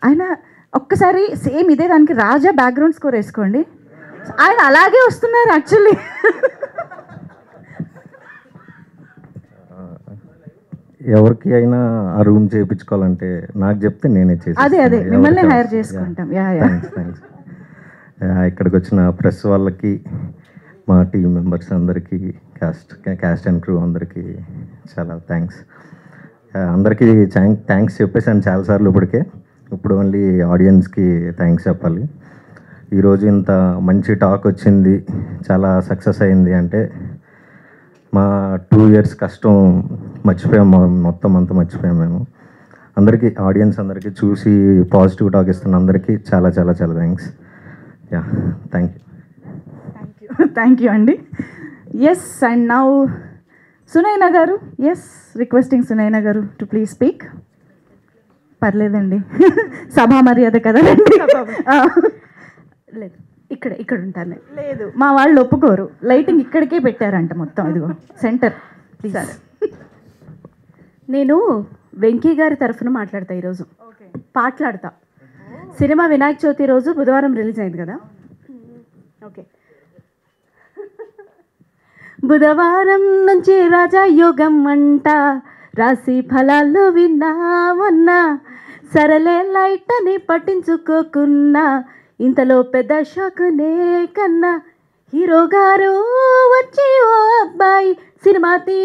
ఆయన ఒక్కసారి సేమ్ ఇదే దానికి రాజా బ్యాక్గ్రౌండ్ స్కోర్ వేసుకోండి, ఆయన అలాగే వస్తున్నారు యాక్చువల్లీ. ఎవరికి అయినా ఆ రూమ్ చేయించుకోవాలంటే నాకు చెప్తే నేనే చేసి అదే మిమ్మల్ని హైర్ చేసుకుంటాం. థ్యాంక్స్. ఇక్కడికి వచ్చిన ప్రెస్ వాళ్ళకి, మా టీం మెంబర్స్ అందరికీ, క్యాస్ట్ అండ్ క్రూ అందరికీ చాలా థ్యాంక్స్. అందరికీ థ్యాంక్స్ చెప్పేసాను చాలాసార్లు ఇప్పుడు ఓన్లీ ఆడియన్స్కి థ్యాంక్స్ చెప్పాలి. ఈరోజు ఇంత మంచి టాక్ వచ్చింది, చాలా సక్సెస్ అయింది అంటే మా 2 years కష్టం మర్చిపోయాము, మొత్తం అంతా మర్చిపోయాము మేము. అందరికీ, ఆడియన్స్ అందరికీ, చూసి పాజిటివ్ టాక్ ఇస్తున్న అందరికీ చాలా చాలా చాలా థ్యాంక్స్. థ్యాంక్ యూ అండి. ఎస్, అండ్ నౌ సునైనా గారు, ఎస్, రిక్వెస్టింగ్ సునైనా గారు టు ప్లీజ్ స్పీక్. పర్లేదండి, సభా మర్యాద కదండి. లేదు, ఇక్కడ ఉంటాను. లేదు, మా వాళ్ళు ఒప్పుకోరు, లైటింగ్ ఇక్కడికే పెట్టారంట మొత్తం, ఇదిగో సెంటర్. ప్లీజ్. నేను వెంకీ గారి తరఫున మాట్లాడతా ఈరోజు. పాటలాడతా. సినిమా వినాయక చవితి రోజు బుధవారం రిలీజ్ అయింది కదా. ఓకే. బుధవారం నుంచి రాజా యోగం అంట, రాశి ఫలాలు విన్నామన్నా, సరలే లైట్ అని పట్టించుకోకున్నా, ఇంతలో పెద్ద షాకునే కన్నా, హీరో గారు వచ్చి ఓ అబ్బాయి సినిమా తీ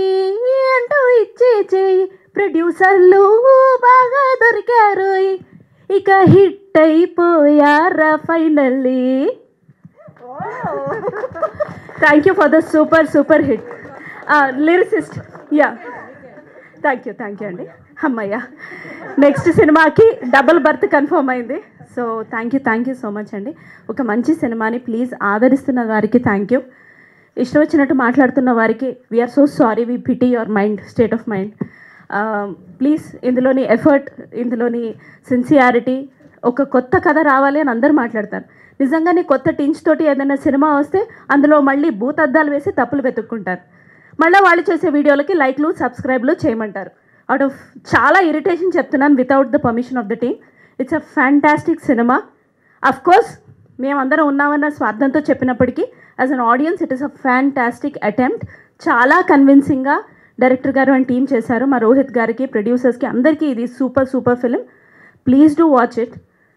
అంటూ ఇచ్చే చేయి, ప్రొడ్యూసర్లు బాగా దొరికారు, ఇక హిట్ అయిపోయారా finally. Thank you for the super hit. Lyricist, yeah, thank you అండి. అమ్మయ్య, నెక్స్ట్ సినిమాకి డబుల్ బర్త్ కన్ఫర్మ్ అయింది. So thank you so much అండి. ఒక మంచి సినిమాని ప్లీజ్ ఆదరిస్తున్న వారికి థ్యాంక్ యూ. ఇష్టం వచ్చినట్టు మాట్లాడుతున్న వారికి we're so sorry, we pity your mind, state of mind. Please ఇందులోని ఎఫర్ట్, ఇందులోని సిన్సియారిటీ, ఒక కొత్త కథ రావాలి అని అందరూ మాట్లాడతారు. నిజంగానే కొత్త టించ్ తోటి ఏదైనా సినిమా వస్తే అందులో మళ్ళీ భూతద్దాలు వేసి తప్పులు వెతుక్కుంటారు. మళ్ళీ వాళ్ళు చేసే వీడియోలకి లైక్లు, సబ్స్క్రైబ్లు చేయమంటారు. అవుట్ ఆఫ్ చాలా ఇరిటేషన్ చెప్తున్నాను, without the permission of the team. It's a fantastic cinema. Of course మేమందరం ఉన్నామన్న స్వార్థంతో చెప్పినప్పటికీ as an audience it is a fantastic attempt. చాలా కన్విన్సింగ్గా డైరెక్టర్ గారు అండ్ టీమ్ చేశారు. మా రోహిత్ గారికి, ప్రొడ్యూసర్స్కి, అందరికీ ఇది super film. Please do watch it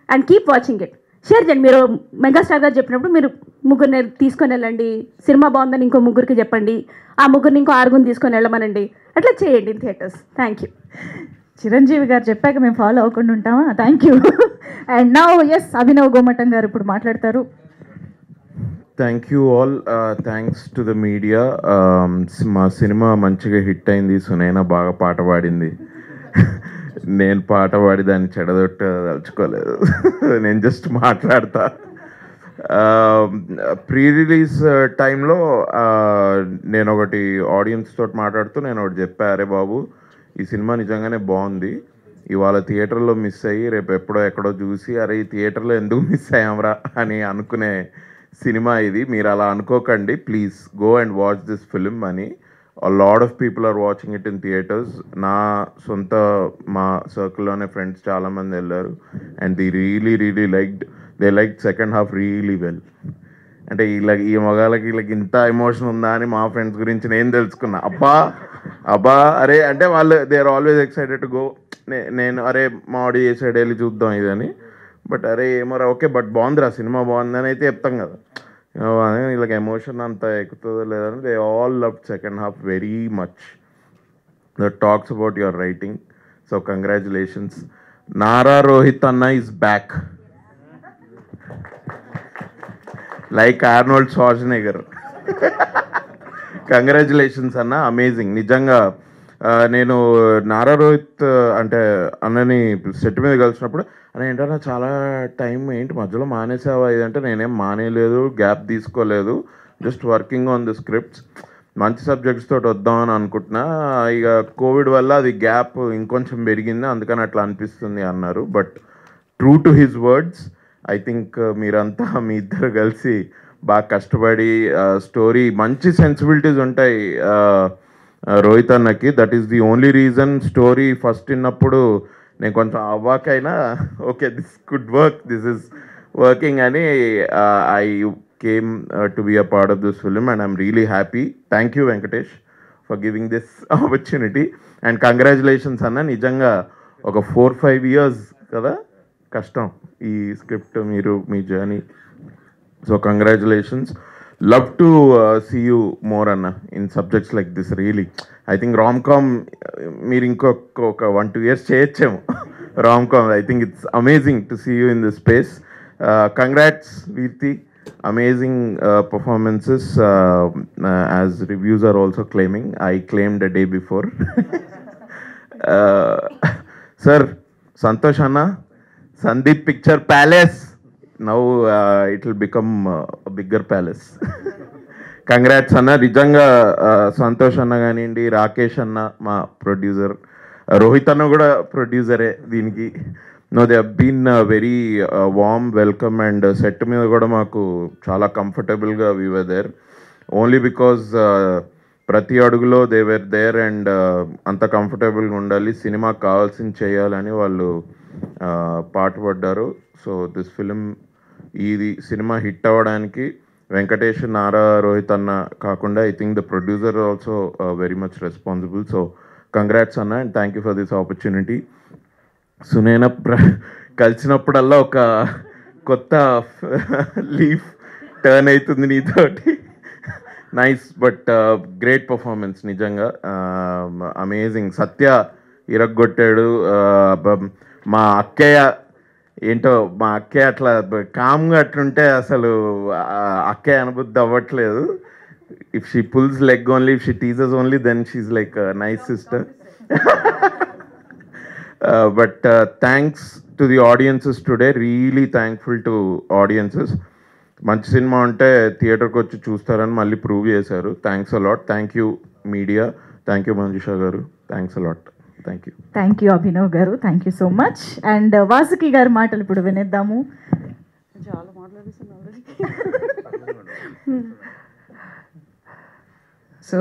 and keep watching it. Share చేయండి. మీరు మెగాస్టార్ గారు చెప్పినప్పుడు మీరు ముగ్గురిని తీసుకొని వెళ్ళండి, సినిమా బాగుందని ఇంకో ముగ్గురికి చెప్పండి, ఆ ముగ్గురిని ఇంకో 6 తీసుకొని వెళ్ళమనండి, అట్లా చేయండి in theatres. Thank you. Chiranjeevi garu చెప్పాక మేము ఫాలో అవ్వకుండా ఉంటామా? Thank you. And now yes, Abhinav Gomatam garu ఇప్పుడు మాట్లాడతారు. Thank you all. Thanks to the media. మా సినిమా మంచిగా హిట్ అయింది. సునైనా బాగా పాట పాడింది. నేను పాట పాడి దాన్ని చెడదొట్టదలుచుకోలేదు. నేను జస్ట్ మాట్లాడతా. ప్రీ రిలీజ్ టైంలో నేను ఒకటి ఆడియన్స్ తోటి మాట్లాడుతూ నేను ఒకటి చెప్పా, అరే బాబు ఈ సినిమా నిజంగానే బాగుంది, ఇవాళ థియేటర్లో మిస్ అయ్యి రేపు ఎక్కడో చూసి అరే ఈ థియేటర్లో ఎందుకు మిస్ అయ్యామరా అని అనుకునే సినిమా ఇది. మీరు అలా అనుకోకండి, please go and watch this film అని. A lot of people are watching it in theaters. నా సొంత మా సర్కిల్లోనే ఫ్రెండ్స్ చాలామంది వెళ్ళారు and the really like second half really well. అంటే ఈ మగాళ్ళకి ఇంత ఎమోషన్ ఉందా అని మా ఫ్రెండ్స్ గురించి నేను తెలుసుకున్నా. అబ్బా అరే అంటే వాళ్ళు they are always excited to go. నేను అరే మా ఆడి ఏ సైడ్ వెళ్ళి చూద్దాం ఇదని, బట్ అరే ఏమోరా ఓకే బట్ బాగుందిరా సినిమా బాగుందని అయితే చెప్తాం కదా. వీళ్ళకి ఎమోషన్ అంత ఎక్కుతుందో లేదని they all love second half very much. That talks about your writing. So congratulations. Nara Rohit అన్న is back like Arnold Schwarzenegger. Congratulations అన్న, అమేజింగ్. నిజంగా నేను నారా రోహిత్ అంటే అన్నని సెట్ మీద కలిసినప్పుడు అని ఏంటన్నా చాలా టైం ఏంటి మధ్యలో మానేసావా ఇదంటే నేనేం మానేయలేదు, గ్యాప్ తీసుకోలేదు, just working on the scripts, మంచి సబ్జెక్ట్స్ తోటి వద్దామని అనుకుంటున్నా. ఇక కోవిడ్ వల్ల అది గ్యాప్ ఇంకొంచెం పెరిగింది, అందుకని అట్లా అనిపిస్తుంది అన్నారు. But true to his words, I think మీరంతా మీ ఇద్దరు కలిసి బాగా కష్టపడి స్టోరీ మంచి సెన్సిబిలిటీస్ ఉంటాయి రోహిత్ అన్నకి. That is the only reason story first విన్నప్పుడు నేను కొంచెం అవ్వాకైనా okay this could work, this is working అని I came to be a part of this film and I'm really happy. Thank you Venkatesh for giving this opportunity and congratulations అన్న. నిజంగా ఒక 4-5 years కదా కష్టం ఈ స్క్రిప్ట్, మీరు మీ journey. So congratulations. Love to see you more అన్న in subjects like this. Really I think rom com మీరు ఇంకొక 1-2 years చేయొచ్చేమో rom com. I think it's amazing to see you in this space. Congrats Veerti, amazing performances, as reviews are also claiming. I claimed a day before. Sir, Santosh Anna, Sandeep Picture Palace. Now it will become a bigger palace. Congrats Anna. నిజంగా సంతోష్ అన్న కానివ్వండి, రాకేష్ అన్న మా producer, Rohit అన్న కూడా ప్రొడ్యూసరే దీనికి. No they have been very warm welcome and set మీద కూడా మాకు చాలా కంఫర్టబుల్గా we were there only because ప్రతి అడుగులో దే వర్ దేర్ అండ్ అంత కంఫర్టబుల్గా ఉండాలి, సినిమాకి కావాల్సింది చేయాలని వాళ్ళు పాటుపడ్డారు. సో దిస్ ఫిలిం, ఇది సినిమా హిట్ అవ్వడానికి వెంకటేష్, నారా, రోహిత్ అన్న కాకుండా I think the producer also very much responsible. So congrats అన్న and thank you for this opportunity. Sunaina కలిసినప్పుడల్లా ఒక కొత్త లీఫ్ టర్న్ అవుతుంది నీతోటి. నైస్ బట్ గ్రేట్ పర్ఫార్మెన్స్ నిజంగా అమేజింగ్. సత్య ఇరగ్గొట్టాడు. మా అక్కయ్య ఏంటో, మా అక్కయ్య అట్లా కామ్గా అట్లుంటే అసలు అక్కయ్య అనుబుద్ధి అవ్వట్లేదు. If she pulls leg only, if she teasers only, then she like nice sister. But thanks to the audiences today, really thankful to audiences. మంచి సినిమా ఉంటే థియేటర్కి వచ్చి చూస్తారని మళ్ళీ ప్రూవ్ చేశారు. Thanks a lot. Thank you media, thank you Manjusha గారు, thanks a lot. Thank you. Thank you Abhinav గారు, thank you so much. And Vasuki గారి మాటలు ఇప్పుడు వినేద్దాము. చాలా మాట్లాడేసాను already. So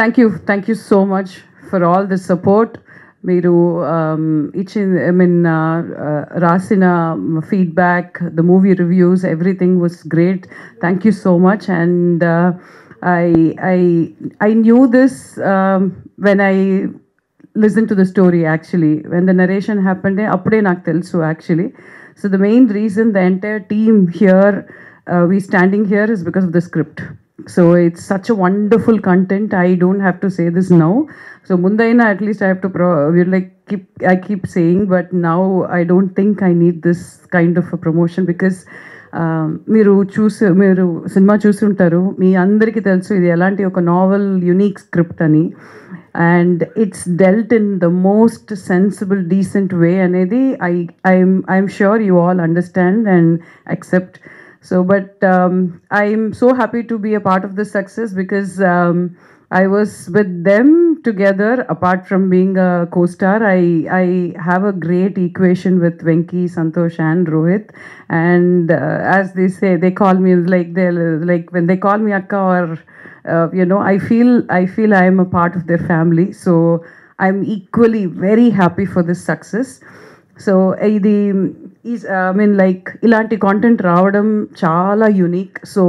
thank you so much for all the support. మీరు ఇచ్చిన, ఐ మీన్ రాసిన feedback, the movie reviews, everything was great. Thank you so much. And I knew this when I listened to the story actually. When the narration happened, appude నాకు తెలుసు actually. So the main reason the entire team here, we standing here is because of the script. So it's such a wonderful content. I don't have to say this now. So mundaina at least I have to I keep saying, but now I don't think I need this kind of a promotion because మీరు సినిమా చూస్తుంటారు, మీ అందరికీ తెలుసు ఇది ఎలాంటి ఒక novel unique script అని. And it's dealt in the most sensible decent way అనేది I'm sure you all understand and accept. So, but I'm so happy to be a part of this success because I was with them together. Apart from being a co-star, I have a great equation with Venki, Santosh, and Rohit. And as they say, they call me like when they call me Akka or I feel I am a part of their family. So I'm equally very happy for this success. So ఇది ఇలాంటి content రావడం చాలా unique. So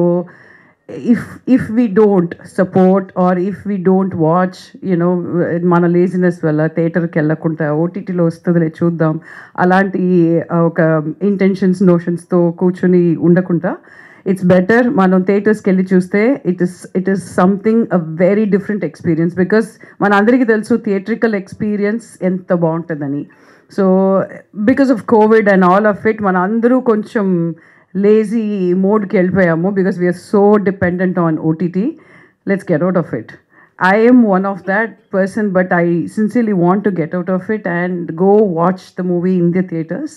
if we don't support or if we don't watch మన laziness వల్ల థియేటర్కి వెళ్ళకుండా ఓటీటీలో వస్తుందిలే చూద్దాం అలాంటి ఒక ఇంటెన్షన్స్ నోషన్స్తో కూర్చొని ఉండకుండా, ఇట్స్ బెటర్ మనం థియేటర్స్కి వెళ్ళి చూస్తే it is something a very different experience. Because మన అందరికీ తెలుసు థియేట్రికల్ ఎక్స్పీరియన్స్ ఎంత బాగుంటుందని. So because of Covid and all of it మన అందరూ కొంచెం లేజీ మోడ్కి వెళ్ళిపోయాము because we're so dependent on OTT. Let's get out of it. I am one of that person, but I sincerely want to get out of it and go watch the movie in the theaters,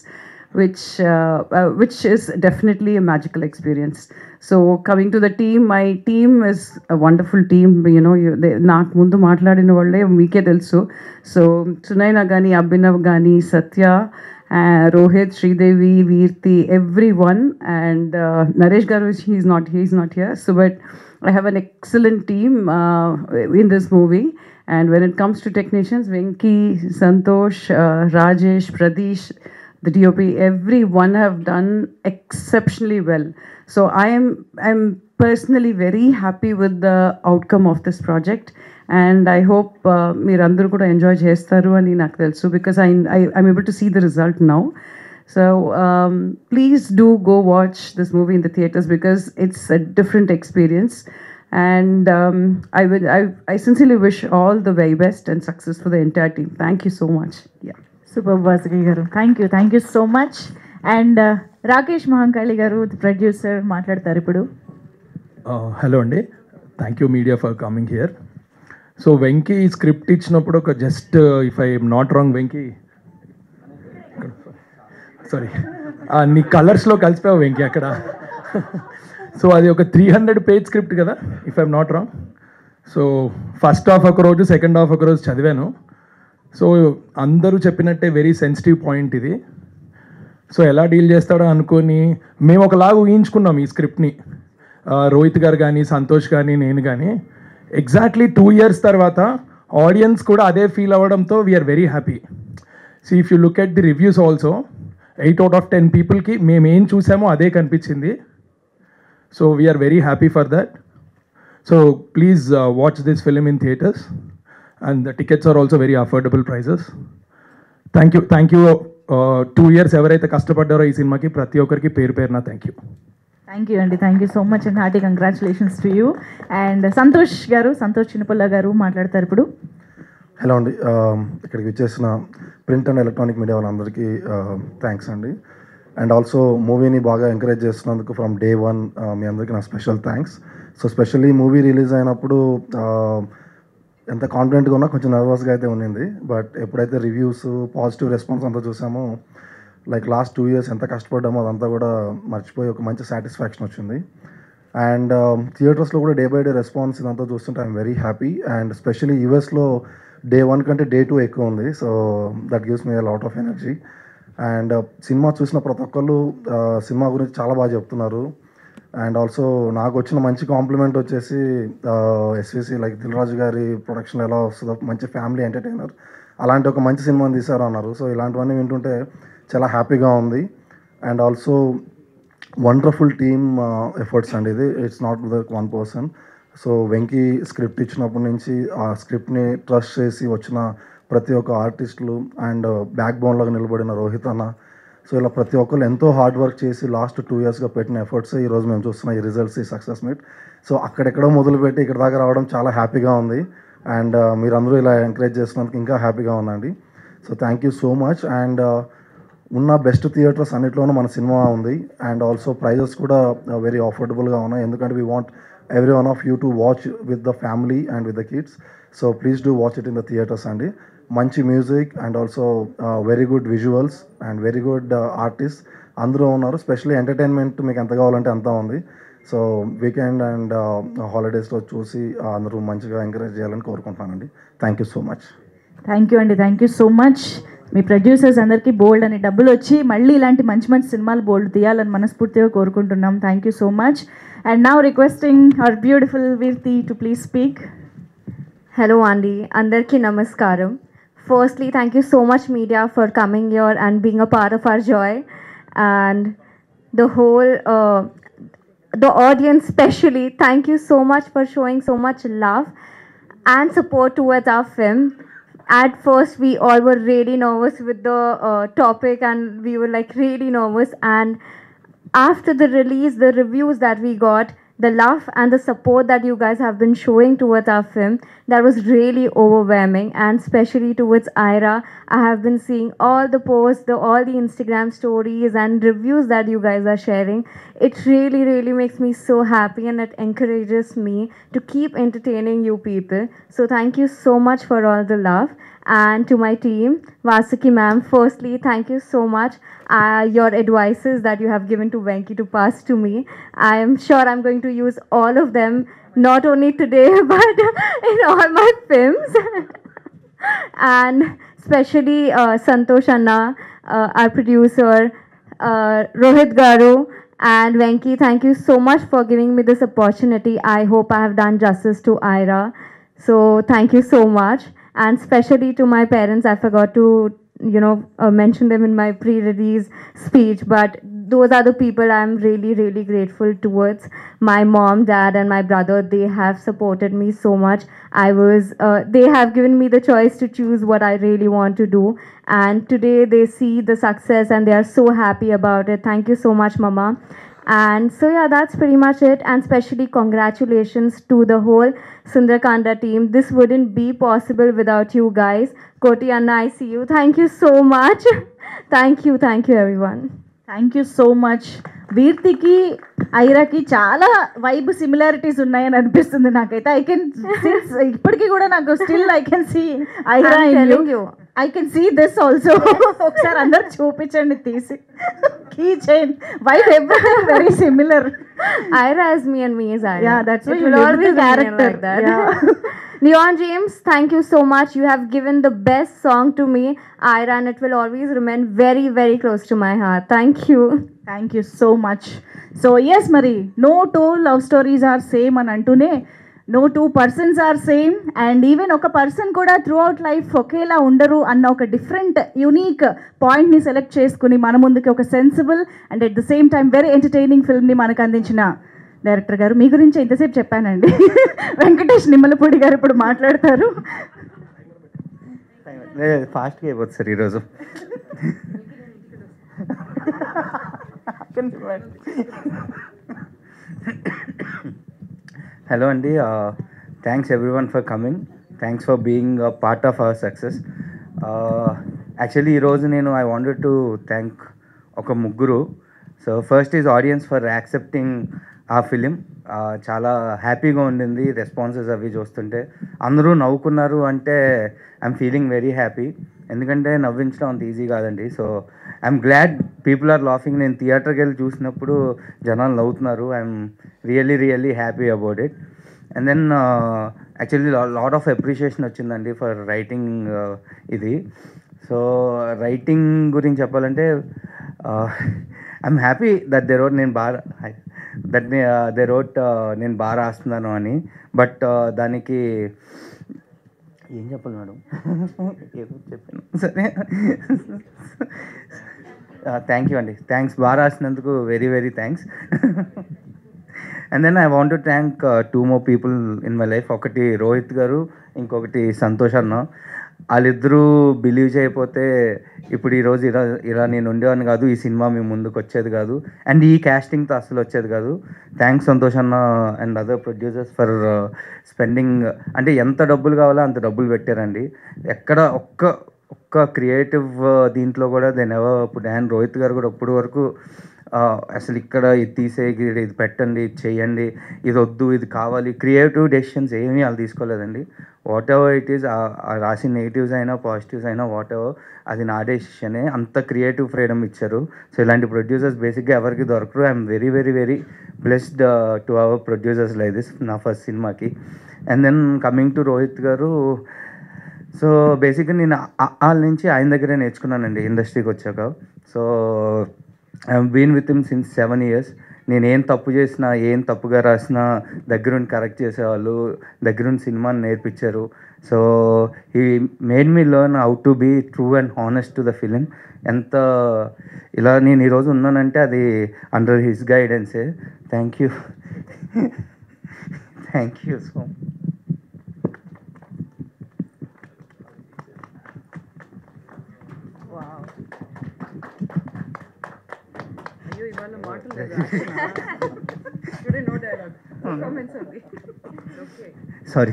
which is definitely a magical experience. So coming to the team, my team is a wonderful team. నాకు ముందు మాట్లాడిన వాళ్ళే మీకే తెలుసు. So Sunaina కానీ, అభినవ్ కానీ, సత్య, Rohit, Sridevi, Veerti, everyone, and Naresh Garu, he's not here. So but I have an excellent team in this movie, And when it comes to technicians, Venki, Santosh, Rajesh, Pradesh, the DOP, everyone have done exceptionally well. So I'm personally very happy with the outcome of this project, and I hope meerandaru kuda enjoy chestaru ani naaku telusu, because I'm able to see the result now. So please do go watch this movie in the theaters, because it's a different experience. And I sincerely wish all the very best and success for the entire team. Thank you so much. Yeah. Super Vasuki గారు, thank you so much. And Rakesh Mahankali గారు, producer, మాట్లాడతారు ఇప్పుడు. Hello అండి, thank you media for coming here. So Venky script ఇచ్చినప్పుడు ఒక just if I am not wrong, Venky sorry నీ కలర్స్లో కలిసిపోయావు వెంకీ అక్కడ. సో అది ఒక 300 పేజ్ స్క్రిప్ట్ కదా, if I'm not wrong. So first half ఒక రోజు, సెకండ్ హాఫ్ ఒక రోజు చదివాను. సో అందరూ చెప్పినట్టే వెరీ సెన్సిటివ్ పాయింట్ ఇది. సో ఎలా డీల్ చేస్తాడో అనుకొని మేము ఒకలాగా ఊహించుకున్నాం ఈ స్క్రిప్ట్ని, రోహిత్ గారు కానీ, సంతోష్ కానీ, నేను కానీ. ఎగ్జాక్ట్లీ 2 years తర్వాత ఆడియన్స్ కూడా అదే ఫీల్ అవ్వడంతో we're very happy. So if you look at the reviews also, 8 out of 10 పీపుల్కి మేము ఏం చూసామో అదే కనిపించింది. So we're very happy for that. So please watch this film in theatres, and the tickets are also very affordable prices. Thank you 2 years ఎవరైతే కష్టపడ్డారో ఈ సినిమాకి ప్రతి ఒక్కరికి పేరు పేరున థ్యాంక్ యూ. థ్యాంక్ యూ అండి, thank you so much and hearty congratulations to you. And Santosh Chinnapalla గారు మాట్లాడతారు ఇప్పుడు. హలో అండి, ఇక్కడికి వచ్చేసిన ప్రింట్ అండ్ ఎలక్ట్రానిక్ మీడియా వాళ్ళందరికీ థ్యాంక్స్ అండి. అండ్ ఆల్సో మూవీని బాగా ఎంకరేజ్ చేస్తున్నందుకు ఫ్రమ్ డే 1 మీ అందరికీ నా special thanks. So specially movie release అయినప్పుడు ఎంత కాన్ఫిడెంట్గా ఉన్నా కొంచెం నర్వస్గా అయితే ఉండింది. బట్ ఎప్పుడైతే రివ్యూస్, పాజిటివ్ రెస్పాన్స్ అంతా చూసామో, లైక్ లాస్ట్ 2 years ఎంత కష్టపడ్డామో అదంతా కూడా మర్చిపోయి ఒక మంచి సాటిస్ఫాక్షన్ వచ్చింది. అండ్ థియేటర్స్లో కూడా డే బై డే రెస్పాన్స్ ఇదంతా చూస్తుంటే I'm very happy. And specially యూఎస్లో డే 1 కంటే డే 2 ఎక్కువ ఉంది. So that gives me a lot of energy. And cinema చూసిన ప్రతి ఒక్కళ్ళు సినిమా గురించి చాలా బాగా చెప్తున్నారు. అండ్ ఆల్సో నాకు వచ్చిన మంచి కాంప్లిమెంట్ వచ్చేసి ఎస్విసి లైక్ దిల్ రాజు గారి ప్రొడక్షన్ ఎలా వస్తుందో, మంచి ఫ్యామిలీ ఎంటర్టైనర్, అలాంటి ఒక మంచి సినిమాని తీశారు అన్నారు. సో ఇలాంటివన్నీ వింటుంటే చాలా హ్యాపీగా ఉంది. And also wonderful team efforts అండి ఇది, it's not the 1 person. So Venky script ఇచ్చినప్పటి నుంచి ఆ స్క్రిప్ట్ని ట్రస్ట్ చేసి వచ్చిన ప్రతి ఒక్క ఆర్టిస్టులు, అండ్ బ్యాక్ బోన్లాగా నిలబడిన రోహిత్ అన్న, సో ఇలా ప్రతి ఒక్కరు ఎంతో హార్డ్ వర్క్ చేసి లాస్ట్ 2 yearsగా పెట్టిన ఎఫర్ట్స్ ఈరోజు మేము చూస్తున్న ఈ రిజల్ట్స్, ఈ సక్సెస్ మీట్. సో అక్కడెక్కడో మొదలుపెట్టి ఇక్కడ దాకా రావడం చాలా హ్యాపీగా ఉంది. అండ్ మీరందరూ ఇలా ఎంకరేజ్ చేస్తున్నందుకు ఇంకా హ్యాపీగా ఉందండి. So thank you so much. And ఉన్న బెస్ట్ థియేటర్స్ అన్నిట్లోనూ మన సినిమా ఉంది. అండ్ ఆల్సో ప్రైజెస్ కూడా వెరీ అఫోర్డబుల్గా ఉన్నాయి, ఎందుకంటే we want every one of you to watch with the family and with the kids. So please do watch it in the theatres అండి. మంచి music and also very good visuals and very good artist అందరూ ఉన్నారు. Specially entertainment మీకు ఎంత కావాలంటే అంతా ఉంది. So weekend and హాలిడేస్లో చూసి అందరూ మంచిగా ఎంకరేజ్ చేయాలని కోరుకుంటున్నానండి. Thank you so much. Thank you అండి, థ్యాంక్ యూ సో మచ్. మీ ప్రొడ్యూసర్స్ అందరికీ బోల్డ్ అని డబ్బులు వచ్చి మళ్ళీ ఇలాంటి మంచి మంచి సినిమాలు బోల్డ్ తీయాలని మనస్ఫూర్తిగా కోరుకుంటున్నాం. Thank you so much. And now requesting our beautiful Virti to please speak. Hello Andy, Andarki Namaskaram. Firstly, thank you so much media for coming here and being a part of our joy, and the whole the audience especially, thank you so much for showing so much love and support towards our film. At first we all were really nervous with the topic, and we were like really nervous, and after the release, the reviews that we got, the love and the support that you guys have been showing towards our film, that was really overwhelming. And especially towards Ira, I have been seeing all the posts, all the Instagram stories and reviews that you guys are sharing. It really makes me so happy, and it encourages me to keep entertaining you people. So thank you so much for all the love. And to my team, Vasuki ma'am, firstly, thank you so much. Your advices that you have given to Venki to pass to me, I am sure I'm going to use all of them, not only today, but in all my films. And especially Santosh Anna, our producer, Rohit Garu, and Venki, thank you so much for giving me this opportunity. I hope I have done justice to Ira. So thank you so much, and especially to my parents. I forgot to, mention them in my pre-release speech, but those are the people I'm really, really grateful towards. My mom, dad, and my brother. They have supported me so much. They have given me the choice to choose what I really want to do, and today they see the success and they are so happy about it. Thank you so much, Mama. And so, yeah, that's pretty much it. And especially congratulations to the whole Sundarakanda team. This wouldn't be possible without you guys. Koti Anna, I see you. Thank you so much. Thank you, everyone. Thank you so much. వీర్తికి ఐరాకి చాలా vibe similarities ఉన్నాయని అనిపిస్తుంది నాకైతే. I can ఇప్పటికీ కూడా నాకు still I can see Ira in you. I can see this also. ఒకసారి అందరు చూపించండి తీసి. Key chain vibe everything very similar. Ira is me and me is Ira. Yeah, that's why It you will live always the remain character. like that. Yeah. Neon James, thank you so much. You have given the best song to me, Ira, and it will always remain very, very close to my heart. Thank you. Thank you so much. So yes, మరి no two love stories are same అని అంటూనే no two persons are same, and even ఒక person కూడా throughout life ఒకేలా ఉండరు అన్న ఒక different unique పాయింట్ని సెలెక్ట్ చేసుకుని మన ముందుకి ఒక sensible and at the same time very entertaining ఫిల్మ్ని మనకు అందించిన డైరెక్టర్ గారు. మీ గురించి ఇంతసేపు చెప్పానండి. వెంకటేష్ నిమ్మలపూడి గారు ఇప్పుడు మాట్లాడతారు. ఫాస్ట్గా అయిపోతుంది సార్ ఈరోజు. హలో అండి, thanks everyone for coming. Thanks for being a part of our success. Actually ఈరోజు నేను ఐ వాంటెడ్ టు థ్యాంక్ ఒక ముగ్గురు. So first is audience for accepting ఆ ఫిలిం. చాలా హ్యాపీగా ఉండింది రెస్పాన్సెస్ అవి చూస్తుంటే. అందరూ నవ్వుకున్నారు అంటే ఐఎమ్ ఫీలింగ్ వెరీ హ్యాపీ. ఎందుకంటే నవ్వించడం అంత ఈజీ కాదండి. So I'm glad people are laughing. నేను థియేటర్కి వెళ్ళి చూసినప్పుడు జనాలు నవ్వుతున్నారు. I'm really happy about it. And then actually lot of appreciation వచ్చిందండి ఫర్ రైటింగ్ ఇది. సో రైటింగ్ గురించి చెప్పాలంటే I'm happy that they wrote నేను బాగా నేను బాగా రాస్తున్నాను అని. బట్ దానికి ఏం చెప్పాలి మేడం, ఏదో చెప్పాను. సరే, థ్యాంక్ యూ అండి. థ్యాంక్స్, బాగా రాసినందుకు very thanks. And then I want to thank 2 more people in my life. ఒకటి రోహిత్ గారు, ఇంకొకటి సంతోష్ అన్న. వాళ్ళిద్దరూ బిలీవ్ చేయకపోతే ఇప్పుడు ఈరోజు ఇలా నేను ఉండేవాడిని కాదు, ఈ సినిమా మీ ముందుకు వచ్చేది కాదు, అండ్ ఈ క్యాస్టింగ్తో అసలు వచ్చేది కాదు. థ్యాంక్స్ సంతోష్ అన్న and other producers for spending. అంటే ఎంత డబ్బులు కావాలో అంత డబ్బులు పెట్టారండి. ఎక్కడ ఒక్క క్రియేటివ్ దీంట్లో కూడా దెన్ ఎవర్ ఇప్పుడు అండ్ రోహిత్ గారు కూడా ఇప్పుడు వరకు అసలు ఇక్కడ ఇది తీసేయి, ఇది పెట్టండి, ఇది చేయండి, ఇది వద్దు, ఇది కావాలి, క్రియేటివ్ డెసిషన్స్ ఏమీ వాళ్ళు తీసుకోలేదండి. వాట్ ఎవర్ ఇట్ ఈస్, రాసిన నెగిటివ్స్ అయినా పాజిటివ్స్ అయినా వాట్ ఎవర్, అది నా డెసిషనే. అంత క్రియేటివ్ ఫ్రీడమ్ ఇచ్చారు. సో ఇలాంటి ప్రొడ్యూసర్స్ బేసిక్గా ఎవరికి దొరకరు. I'm very blessed to our producers like this నా ఫస్ట్ సినిమాకి. And then coming to Rohit garu, so బేసిక్గా నేను వాళ్ళ నుంచి ఆయన దగ్గరే నేర్చుకున్నానండి ఇండస్ట్రీకి వచ్చాక. So I been with him since 7 years. నేను ఏం తప్పు చేసినా, ఏం తప్పుగా రాసినా దగ్గరుండి కరెక్ట్ చేసేవాళ్ళు, దగ్గరుండి సినిమాని నేర్పించారు. So he made me learn how to be true and honest to the film. ఎంత ఇలా నేను ఈరోజు ఉన్నానంటే అది అండర్ హిస్ గైడెన్సే. Thank you so much.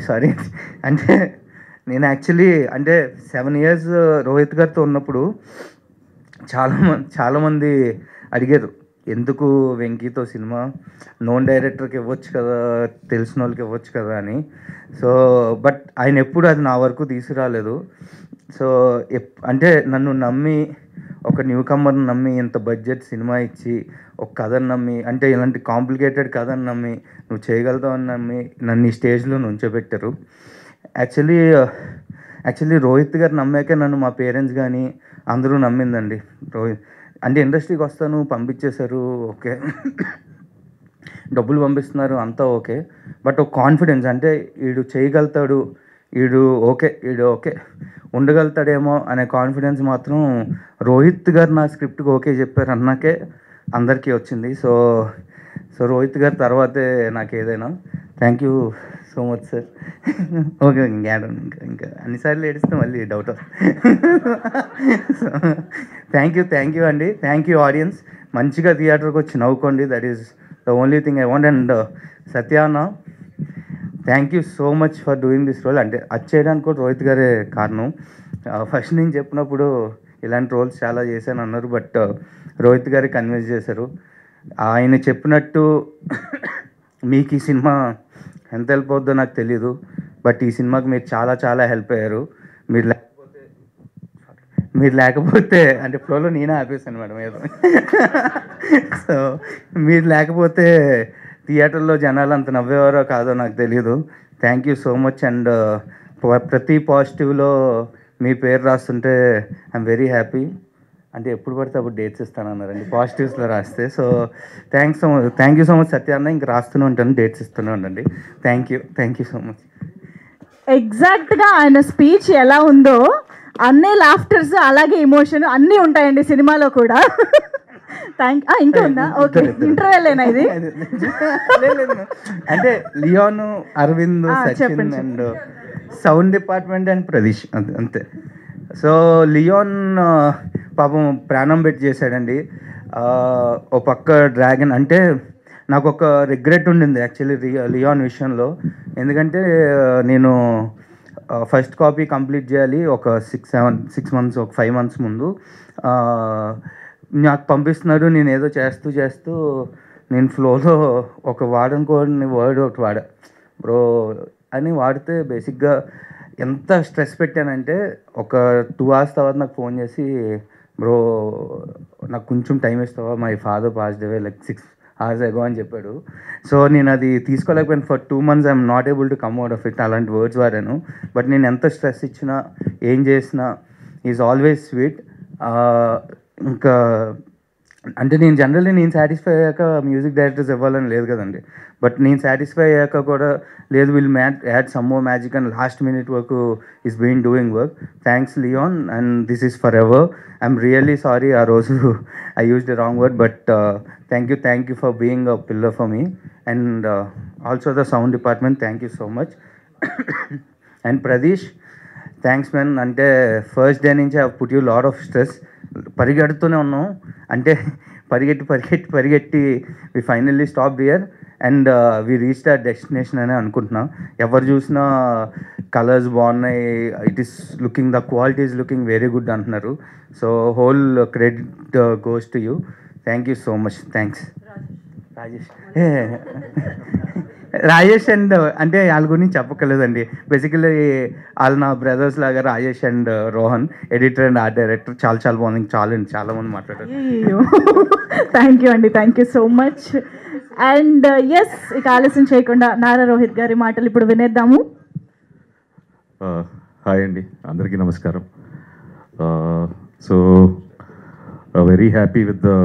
Sorry అంటే నేను యాక్చువల్లీ అంటే 7 years రోహిత్ గారితో ఉన్నప్పుడు చాలామంది అడిగారు, ఎందుకు వెంకీతో సినిమా, నోన్ డైరెక్టర్కి ఇవ్వచ్చు కదా, తెలిసిన వాళ్ళకి ఇవ్వచ్చు కదా అని. సో బట్ ఆయన ఎప్పుడు అది నా వరకు తీసుకురాలేదు. సో అంటే నన్ను నమ్మి, ఒక న్యూ కమ్మర్ని నమ్మి, ఇంత బడ్జెట్ సినిమా ఇచ్చి, ఒక కథను నమ్మి, అంటే ఇలాంటి కాంప్లికేటెడ్ కథను నమ్మి, నువ్వు చేయగలుగుతావని నమ్మి నన్ను ఈ స్టేజ్లో నుంచోబెట్టారు. యాక్చువల్లీ రోహిత్ గారు నమ్మాకే నన్ను మా పేరెంట్స్ కానీ అందరూ నమ్మిందండి. రోహిత్ అంటే ఇండస్ట్రీకి వస్తాను పంపించేశారు, ఓకే. డబ్బులు పంపిస్తున్నారు అంతా ఓకే, బట్ ఒక కాన్ఫిడెన్స్ అంటే వీడు చేయగలుగుతాడు, వీడు ఓకే ఉండగలుగుతాడేమో అనే కాన్ఫిడెన్స్ మాత్రం రోహిత్ గారు నా స్క్రిప్ట్కి ఓకే చెప్పారు అన్నాకే అందరికీ వచ్చింది. సో రోహిత్ గారి తర్వాతే నాకు ఏదైనా. Thank you so much sir. Okay, ఇంకా అన్నిసార్లు ఏడిస్తే మళ్ళీ డౌట్. థ్యాంక్ యూ అండి. Thank you audience. మంచిగా థియేటర్కి వచ్చి నవ్వుకోండి. That is the only thing I want. And సత్యాన్న, thank you so much for doing this role. అంటే అది చేయడానికి కూడా రోహిత్ గారే కారణం. ఫస్ట్ నేను చెప్పినప్పుడు ఇలాంటి రోల్స్ చాలా చేశాను అన్నారు, బట్ రోహిత్ గారే కన్విన్స్ చేశారు. ఆయన చెప్పినట్టు మీకు ఈ సినిమా ఎంత హెల్ప్ అవుద్దో నాకు తెలీదు, బట్ ఈ సినిమాకి మీరు చాలా చాలా హెల్ప్ అయ్యారు. మీరు లేకపోతే అంటే ఫ్లోలో నేనే ఆపేసాను మేడం ఏదో. సో మీరు లేకపోతే థియేటర్లో జనాలు అంత నవ్వేవారో కాదో నాకు తెలియదు. Thank you so much. And ప్రతి పాజిటివ్లో మీ పేరు రాస్తుంటే ఐఎమ్ వెరీ హ్యాపీ. అంటే ఎప్పుడు పడితే అప్పుడు డేట్స్ ఇస్తానన్నారండి పాజిటివ్స్లో రాస్తే. So thank you so much సత్యాన్న. ఇంక రాస్తూనే ఉంటాను, డేట్స్ ఇస్తూనే ఉండండి. Thank you so much. ఎగ్జాక్ట్గా ఆయన స్పీచ్ ఎలా ఉందో అన్నీ లాఫ్టర్స్ అలాగే ఎమోషన్ అన్నీ ఉంటాయండి సినిమాలో కూడా. ఇంకా ఉందా? ఓకే, ఇంటర్వెల్లేనా ఇది? అంటే Leon, Arvind, Sachin and sound department and Pradeesh అంతే. సో లియోన్ పాపం ప్రాణం పెట్టి చేశాడండి. ఓ పక్క డ్రాగన్ అంటే నాకు ఒక రిగ్రెట్ ఉండింది యాక్చువల్లీ లియోన్ విషయంలో. ఎందుకంటే నేను ఫస్ట్ కాపీ కంప్లీట్ చేయాలి ఒక 6 months, ఒక 5 months ముందు. నాకు పంపిస్తున్నారు, నేను ఏదో చేస్తూ నేను ఫ్లోలో ఒక వాడనుకోని వర్డ్ ఒకటి వాడా, బ్రో అని వాడితే బేసిక్గా ఎంత స్ట్రెస్ పెట్టానంటే ఒక 2 hours తర్వాత నాకు ఫోన్ చేసి, బ్రో నాకు కొంచెం టైం ఇస్తావా, my father passed away like 6 hours ago అని చెప్పాడు. సో నేను అది తీసుకోలేకపోయాను. For 2 months I'm not able to come out of it. అలాంటి వర్డ్స్ వాడాను. బట్ నేను ఎంత స్ట్రెస్ ఇచ్చినా ఏం చేసినా ఈజ్ ఆల్వేస్ స్వీట్. ఇంకా అంటే నేను జనరల్లీ నేను సాటిస్ఫై అయ్యాక మ్యూజిక్ డైరెక్టర్స్ ఇవ్వాలని లేదు కదండి, బట్ నేను సాటిస్ఫై అయ్యాక కూడా లేదు, will add some more magic and last minute వరకు is been doing work. Thanks Leon and this is for ever. I'm really sorry ఆ రోజు I used the wrong word, but thank you for being a pillar for me. And also the sound department, thank you so much. And Pradeesh, thanks man. అంటే first day నుంచి I put you lot of stress. పరిగెడుతూనే ఉన్నాం, అంటే పరిగెట్టి వి finally stop here and we reach the destination అని అనుకుంటున్నాం. ఎవరు చూసినా కలర్స్ బాగున్నాయి, it is looking, the quality is looking very good అంటున్నారు. So whole credit goes to you. Thank you so much. Thanks Rajesh and అంటే వాళ్ళ గురించి చెప్పక్కర్లేదండి. బేసికలీ వాళ్ళు నా బ్రదర్స్ లాగా. Rajesh and Rohan, editor and art director. చాలా బాగుంది. చాలా మంది మాట్లాడారు. థ్యాంక్ యూ అండి, thank you so much. And yes, ఇక ఆలస్యం చేయకుండా నారా రోహిత్ గారి మాటలు ఇప్పుడు వినేద్దాము. హాయ్ అండి, అందరికీ నమస్కారం. So very happy with the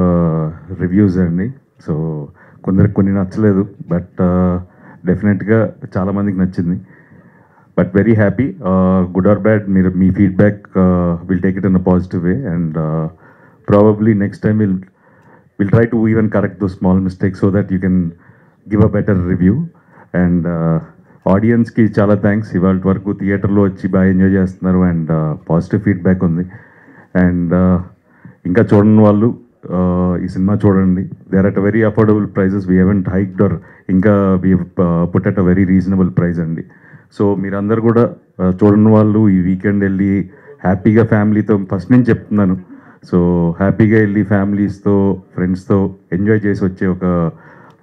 reviews అండి. సో కొందరికి కొన్ని నచ్చలేదు, బట్ డెఫినెట్గా చాలామందికి నచ్చింది. But very happy. Good or bad, మీరు మీ feedback will take it in a positive way and probably next time we'll try to even correct those small mistakes so that you can give a better review. And ఆడియన్స్కి చాలా thanks. ఇవాళ వరకు థియేటర్లో వచ్చి బాగా enjoy చేస్తున్నారు and positive feedback ఉంది. And ఇంకా చూడని వాళ్ళు ఈ సినిమా చూడండి. They are at a very affordable prices. We haven't hiked are ఇంకా we put at a very reasonable price అండి. సో మీరందరూ కూడా చూడని వాళ్ళు ఈ వీకెండ్ వెళ్ళి హ్యాపీగా ఫ్యామిలీతో, ఫస్ట్ నేను చెప్తున్నాను, సో హ్యాపీగా వెళ్ళి ఫ్యామిలీస్తో ఫ్రెండ్స్తో ఎంజాయ్ చేసి వచ్చే ఒక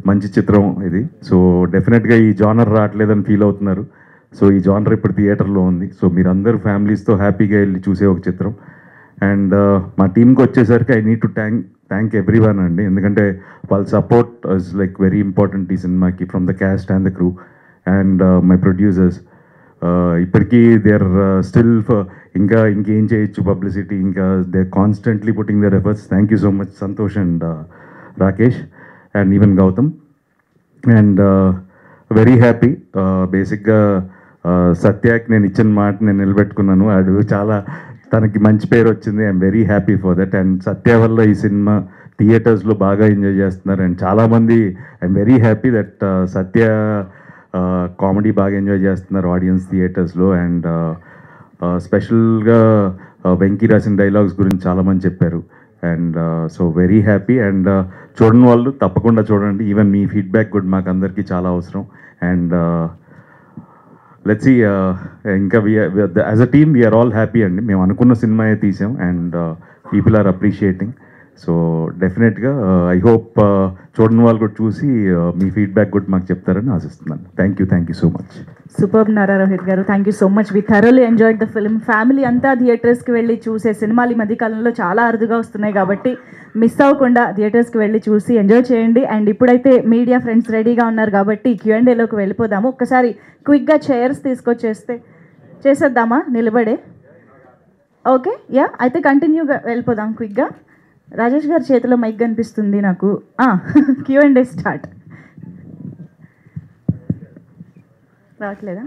మంచి చిత్రం ఇది. సో డెఫినెట్గా ఈ జానర్ రావట్లేదని ఫీల్ అవుతున్నారు. సో ఈ జానర్ ఇప్పుడు థియేటర్లో ఉంది. సో మీరందరూ ఫ్యామిలీస్తో హ్యాపీగా వెళ్ళి చూసే ఒక చిత్రం. అండ్ మా టీంకి వచ్చేసరికి I need to thank everyone అండి, ఎందుకంటే వాళ్ళ support is like very important ఈ సినిమాకి, from the cast and the crew and my producers. ఇప్పటికీ దే ఆర్ స్టిల్ ఇంకేం చేయొచ్చు పబ్లిసిటీ, ఇంకా they are constantly putting their efforts. Thank you so much Santosh and Rakesh and even Gautam. And very happy. బేసిక్గా సత్యాకి నేను ఇచ్చిన మాట నేను నిలబెట్టుకున్నాను. ఆడు చాలా తనకి మంచి పేరు వచ్చింది. I'm very happy for that. And Satya వల్ల ఈ సినిమా థియేటర్స్లో బాగా ఎంజాయ్ చేస్తున్నారు. అండ్ చాలామంది I'm very happy that Satya comedy బాగా ఎంజాయ్ చేస్తున్నారు ఆడియన్స్ థియేటర్స్లో. అండ్ స్పెషల్గా వెంకీ రాసిన డైలాగ్స్ గురించి చాలామంది చెప్పారు. And so very happy. And చూడని వాళ్ళు తప్పకుండా చూడండి. ఈవెన్ మీ ఫీడ్బ్యాక్ కూడా మాకు అందరికీ చాలా అవసరం. అండ్ లెట్స్ సీ, ఇంకా as a team we're all happy అండి. మేము అనుకున్న సినిమాయే తీసాం and people are appreciating. So డెఫినెట్గా ఐ హోప్ చూడని వాళ్ళు కూడా చూసి మీ ఫీడ్బ్యాక్ కూడా మాకు చెప్తారని ఆశిస్తున్నాను. Thank you so much. Super Nara Rohit garu, thank you so much. We thoroughly enjoyed the film. Family అంతా థియేటర్స్కి వెళ్ళి చూసే సినిమాలు ఈ మధ్యకాలంలో చాలా అరుదుగా వస్తున్నాయి కాబట్టి మిస్ అవ్వకుండా థియేటర్స్కి వెళ్ళి చూసి ఎంజాయ్ చేయండి. అండ్ ఇప్పుడైతే మీడియా ఫ్రెండ్స్ రెడీగా ఉన్నారు కాబట్టి Q&Aలోకి వెళ్ళిపోదాము. ఒక్కసారి క్విక్గా చైర్స్ చేసేద్దామా నిలబడే? ఓకే, యా, అయితే కంటిన్యూగా వెళ్ళిపోదాం క్విక్గా. రాజేష్ గారి చేతిలో మైక్ కనిపిస్తుంది నాకు. Q&A start. రావట్లేదా?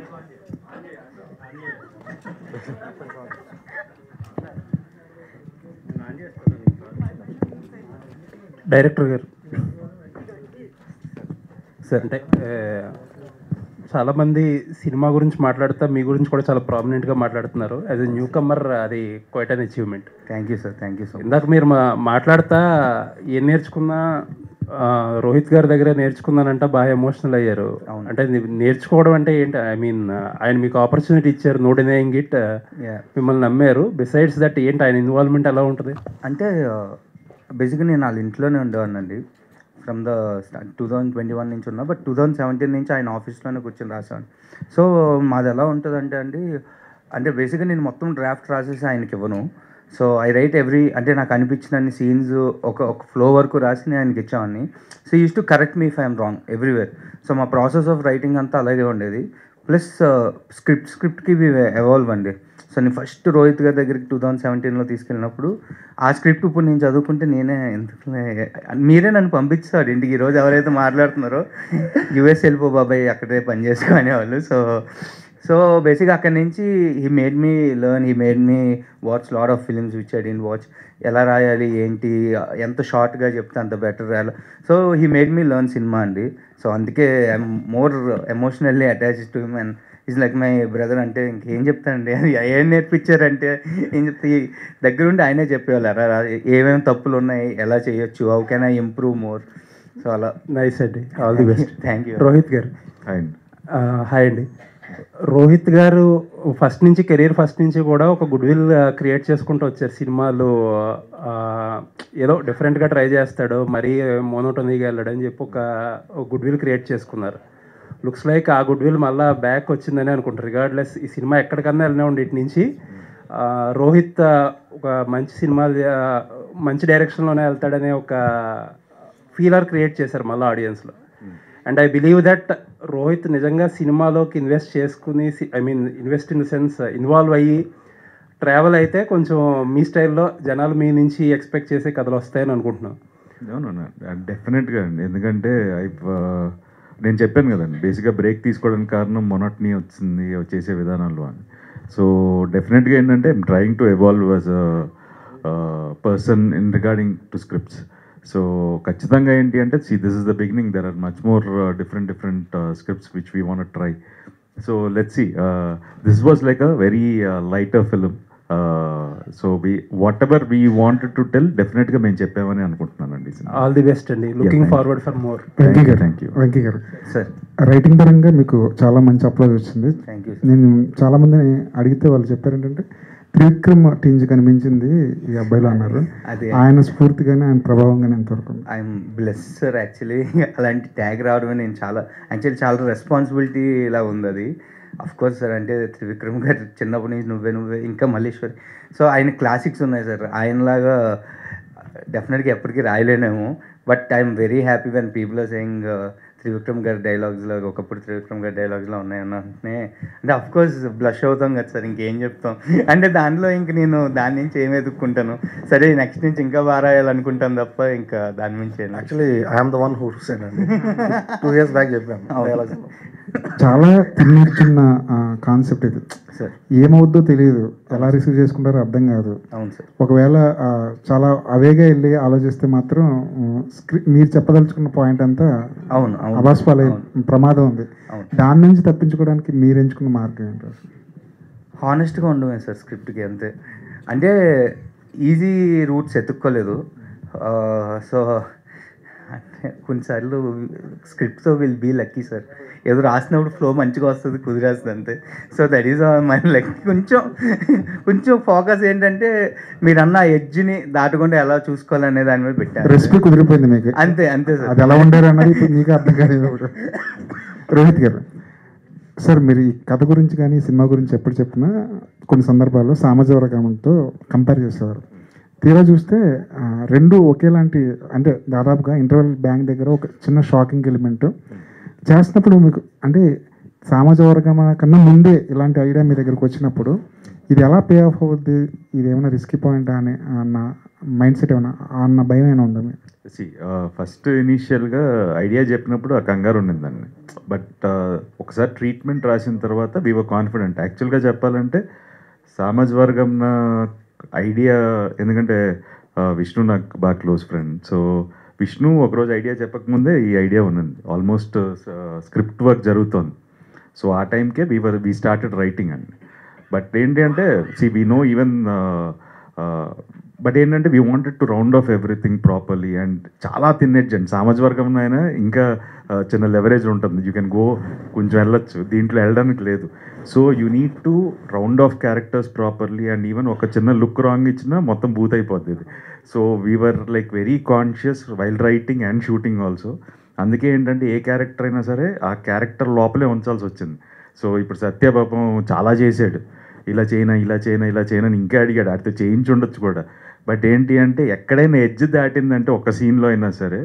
డైరెక్టర్ గారు సార్, అంటే చాలామంది సినిమా గురించి మాట్లాడుతా మీ గురించి కూడా చాలా ప్రామినెంట్గా మాట్లాడుతున్నారు. యాజ్ ఎ న్యూ కమర్ అది quiet an achievement. Thank you sir, thank you so much. ఇందాక మీరు మాట్లాడుతా ఏం నేర్చుకున్నా రోహిత్ గారి దగ్గర నేర్చుకున్నానంట బాగా ఎమోషనల్ అయ్యారు. అంటే నేర్చుకోవడం అంటే ఏంటి? ఐ మీన్ ఆయన మీకు ఆపర్చునిటీ ఇచ్చారు, నో డినయింగ్ ఇట్, మిమ్మల్ని నమ్మారు. బిసైడ్స్ దట్ ఏంటి ఆయన ఇన్వాల్వ్మెంట్ ఎలా ఉంటుంది? అంటే బేసిక్గా నేను వాళ్ళ ఇంట్లోనే ఉండేవాడినండి. ఫ్రమ్ ద 2021 నుంచి ఉన్నా, బట్ 2017 నుంచి ఆయన ఆఫీస్లోనే కూర్చొని రాశాను. సో మాది ఎలా ఉంటుందంటే అంటే బేసిక్గా నేను మొత్తం డ్రాఫ్ట్ రాసేసి ఆయనకి ఇవ్వను. సో ఐ రైట్ అంటే నాకు అనిపించిన సీన్స్ ఒక ఫ్లో వరకు రాసి నేను ఆయనకి ఇచ్చామని. So use to correct me if I'm wrong everywhere. So మా ప్రాసెస్ ఆఫ్ రైటింగ్ అంతా అలాగే ఉండేది. ప్లస్ స్క్రిప్ట్కి ఎవాల్వ్ అండి. సో నేను ఫస్ట్ రోహిత్ గారి దగ్గరికి 2017లో తీసుకెళ్ళినప్పుడు ఆ స్క్రిప్ట్ ఇప్పుడు నేను చదువుకుంటే మీరే నన్ను పంపించారు ఇంటికి. ఈరోజు ఎవరైతే మాట్లాడుతున్నారో యూఎస్ వెళ్ళిపో బాబాయ్, అక్కడే పని చేసుకో అనేవాళ్ళు. సో బేసిక్గా అక్కడి నుంచి he made me learn, he made me watch lot of films which I didn't watch. ఎలా రాయాలి ఏంటి, ఎంత షార్ట్గా చెప్తే అంత బెటర్ రాయాలి. So he made me learn cinema అండి. సో అందుకే I'm more emotionally attached to him and is like my brother. అంటే ఇంకేం చెప్తానండి, ఏం నేర్పించారంటే ఏం చెప్తే దగ్గరుండి ఆయనే చెప్పేవాళ్ళు ఏమేమి తప్పులు ఉన్నాయి, ఎలా చేయొచ్చు, how can I improve more. So అలా. నైస్ అండి, all the best. Thank you. Rohit గారు హాయ్ అండి. రోహిత్ గారు కెరీర్ ఫస్ట్ నుంచి కూడా ఒక గుడ్ విల్ క్రియేట్ చేసుకుంటూ వచ్చారు. సినిమాలు ఏదో డిఫరెంట్గా ట్రై చేస్తాడు, మరీ మోనోటోనీగా వెళ్ళడని చెప్పి ఒక గుడ్ విల్ క్రియేట్ చేసుకున్నారు. లుక్స్ లైక్ ఆ గుడ్ విల్ మళ్ళీ బ్యాక్ వచ్చిందని అనుకుంటారు. రిగార్డ్లెస్ ఈ సినిమా ఎక్కడికన్నా వెళ్ళినా ఉండి ఇటు నుంచి రోహిత్ ఒక మంచి సినిమా మంచి డైరెక్షన్లోనే వెళ్తాడనే ఒక ఫీలర్ క్రియేట్ చేశారు మళ్ళీ ఆడియన్స్లో. And I believe that Rohit నిజంగా సినిమాలోకి ఇన్వెస్ట్ చేసుకుని, I mean invest in the sense involve అయ్యి ట్రావెల్ అయితే కొంచెం మీ స్టైల్లో జనాలు మీ నుంచి ఎక్స్పెక్ట్ చేసే కథలు వస్తాయని అనుకుంటున్నాను. డెఫినెట్గా అండి. ఎందుకంటే నేను చెప్పాను కదండి, బేసిక్గా బ్రేక్ తీసుకోవడానికి కారణం మొనోటనీ వచ్చింది చేసే విధానాల్లో అని. సో డెఫినెట్గా ఏంటంటే I'm trying to evolve as a person in regarding to scripts. So ఖచ్చితంగా ఏంటి అంటే this is the beginning, there are much more different scripts which we want try. So let's see, this was like a very lighter film. So whatever we wanted to tell డెఫినెట్గా మేము చెప్పామని అనుకుంటున్నానండి. All the best అండి, looking forward for more. Venky garu sir, writing పరంగా మీకు చాలా మంచి applause వచ్చింది. Thank you. నేను చాలామందిని అడిగితే వాళ్ళు చెప్పారు ఏంటంటే త్రివిక్రమ్ టీంజ్ కనిపించింది ఈ అబ్బాయిలో అన్నారు. ఆయన స్ఫూర్తిగానే, ఆయన ప్రభావంగానే ఎంతవరకు? I'm bless sir. యాక్చువల్లీ అలాంటి ట్యాగ్ రావడమే నేను చాలా రెస్పాన్సిబిలిటీ ఇలా ఉంది అది. అఫ్కోర్స్ సార్, అంటే త్రివిక్రమ్ గారు చిన్నప్పటి నుంచి నువ్వే ఇంకా మల్లేశ్వరి. సో ఆయన క్లాసిక్స్ ఉన్నాయి సార్. ఆయనలాగా డెఫినెట్గా ఎప్పటికీ రాయలేనేమో. But I'm very happy when people are saying Trivikram garu డైలాగ్స్లో ఒకప్పుడు త్రివిక్రమ్ గారి డైలాగ్స్లో ఉన్నాయన్న వెంటనే అంటే అఫ్కోర్స్ బ్లష్ అవుతాం కదా సార్, ఇంకేం చెప్తాం. అంటే దానిలో ఇంక నేను దాని నుంచి ఏం ఎదుర్కొంటాను, సరే నెక్స్ట్ నుంచి ఇంకా బాగా రాయాలనుకుంటాను తప్ప ఇంకా దాని నుంచి actually I'm the one who said అండి 2 years బ్యాక్ చెప్పాను డైలాగ్స్. చాలా తిన్నర్చున్న కాన్సెప్ట్ ఇది. ఏమవుద్దో తెలియదు, ఎలా రిసీవ్ చేసుకుంటారో అర్థం కాదు. అవును సార్. ఒకవేళ చాలా అవేగా వెళ్ళి ఆలోచిస్తే మాత్రం మీరు చెప్పదలుచుకున్న పాయింట్ అంతా అబాస్పాలే ప్రమాదం ఉంది. దాని నుంచి తప్పించుకోవడానికి మీరు ఎంచుకున్న మార్గం ఏంటో? హానెస్ట్గా ఉండమే సార్ స్క్రిప్ట్కి, అంతే. అంటే ఈజీ రూట్స్ ఎత్తుక్కోలేదు. సో అంటే కొన్నిసార్లు స్క్రిప్ట్తో విల్ బీ లక్కీ సార్. ఏదో రాసినప్పుడు ఫ్లో మంచిగా వస్తుంది, కుదిరేస్తుంది అంతే. So that is my luck. కొంచెం ఫోకస్ ఏంటంటే మీరు అన్న ఎడ్జ్ని దాటకుండా ఎలా చూసుకోవాలనే దాని మీద పెట్టారు. రెసిపీ కుదిరిపోయింది మీకు, అంతే అంతే సార్. అది ఎలా ఉండారు అన్నది ఇప్పుడు మీకు అర్థం కాలేదు. రోహిత్ గారు సార్, మీరు ఈ కథ గురించి కానీ సినిమా గురించి ఎప్పుడు చెప్పినా కొన్ని సందర్భాల్లో సామాజిక వర్గంతో కంపేర్ చేసేవారు. తీరా చూస్తే రెండు ఒకేలాంటి, అంటే దాదాపుగా ఇంటర్వెల్ బ్యాంక్ దగ్గర ఒక చిన్న షాకింగ్ ఎలిమెంట్ చేస్తున్నప్పుడు మీకు అంటే సామాజిక వర్గం కన్నా ముందే ఇలాంటి ఐడియా మీ దగ్గరకు వచ్చినప్పుడు ఇది ఎలా పే ఆఫ్ అవుద్ది, ఇది ఏమైనా రిస్కీ పాయింట్ అని అన్న మైండ్ సెట్ ఏమైనా అన్న భయం ఏమైనా ఉందా? ఫస్ట్ ఇనీషియల్గా ఐడియా చెప్పినప్పుడు ఆ కంగారు ఉండిందండి. బట్ ఒకసారి ట్రీట్మెంట్ రాసిన తర్వాత వీ వర్ కాన్ఫిడెంట్. యాక్చువల్గా చెప్పాలంటే సామాజిక వర్గం ఐడియా, ఎందుకంటే విష్ణు నాకు బాగా క్లోజ్ ఫ్రెండ్. సో విష్ణు ఒకరోజు ఐడియా చెప్పకముందే ఈ ఐడియా ఉన్నది. ఆల్మోస్ట్ స్క్రిప్ట్ వర్క్ జరుగుతోంది. సో ఆ టైంకే వీ స్టార్టెడ్ రైటింగ్ అండి. బట్ ఏంటి అంటే వీ నో ఈవెన్ బట్ ఏంటంటే we wanted to round of everything properly. And చాలా తిన్నెడ్జ్ అండి. సామాజిక వర్గం అయినా ఇంకా చిన్న లెవరేజ్ ఉంటుంది, యూ కెన్ గో కొంచెం వెళ్ళొచ్చు, దీంట్లో వెళ్ళడానికి లేదు. So you need to round of characters properly. And even ఒక చిన్న లుక్ రాంగ్ ఇచ్చినా మొత్తం బూత్ అయిపోద్ది ఇది. So we were like very conscious while writing and shooting also. అందుకే ఏంటంటే ఏ క్యారెక్టర్ అయినా సరే ఆ క్యారెక్టర్ లోపలే ఉంచాల్సి వచ్చింది. సో ఇప్పుడు సత్య పాపం చాలా చేశాడు, ఇలా చేయనా ఇలా చేయనా ఇలా చేయనా అని ఇంకా అడిగాడు, అడితే చేయించి ఉండొచ్చు కూడా. బట్ ఏంటి అంటే ఎక్కడైనా ఎడ్జ్ దాటిందంటే ఒక సీన్లో అయినా సరే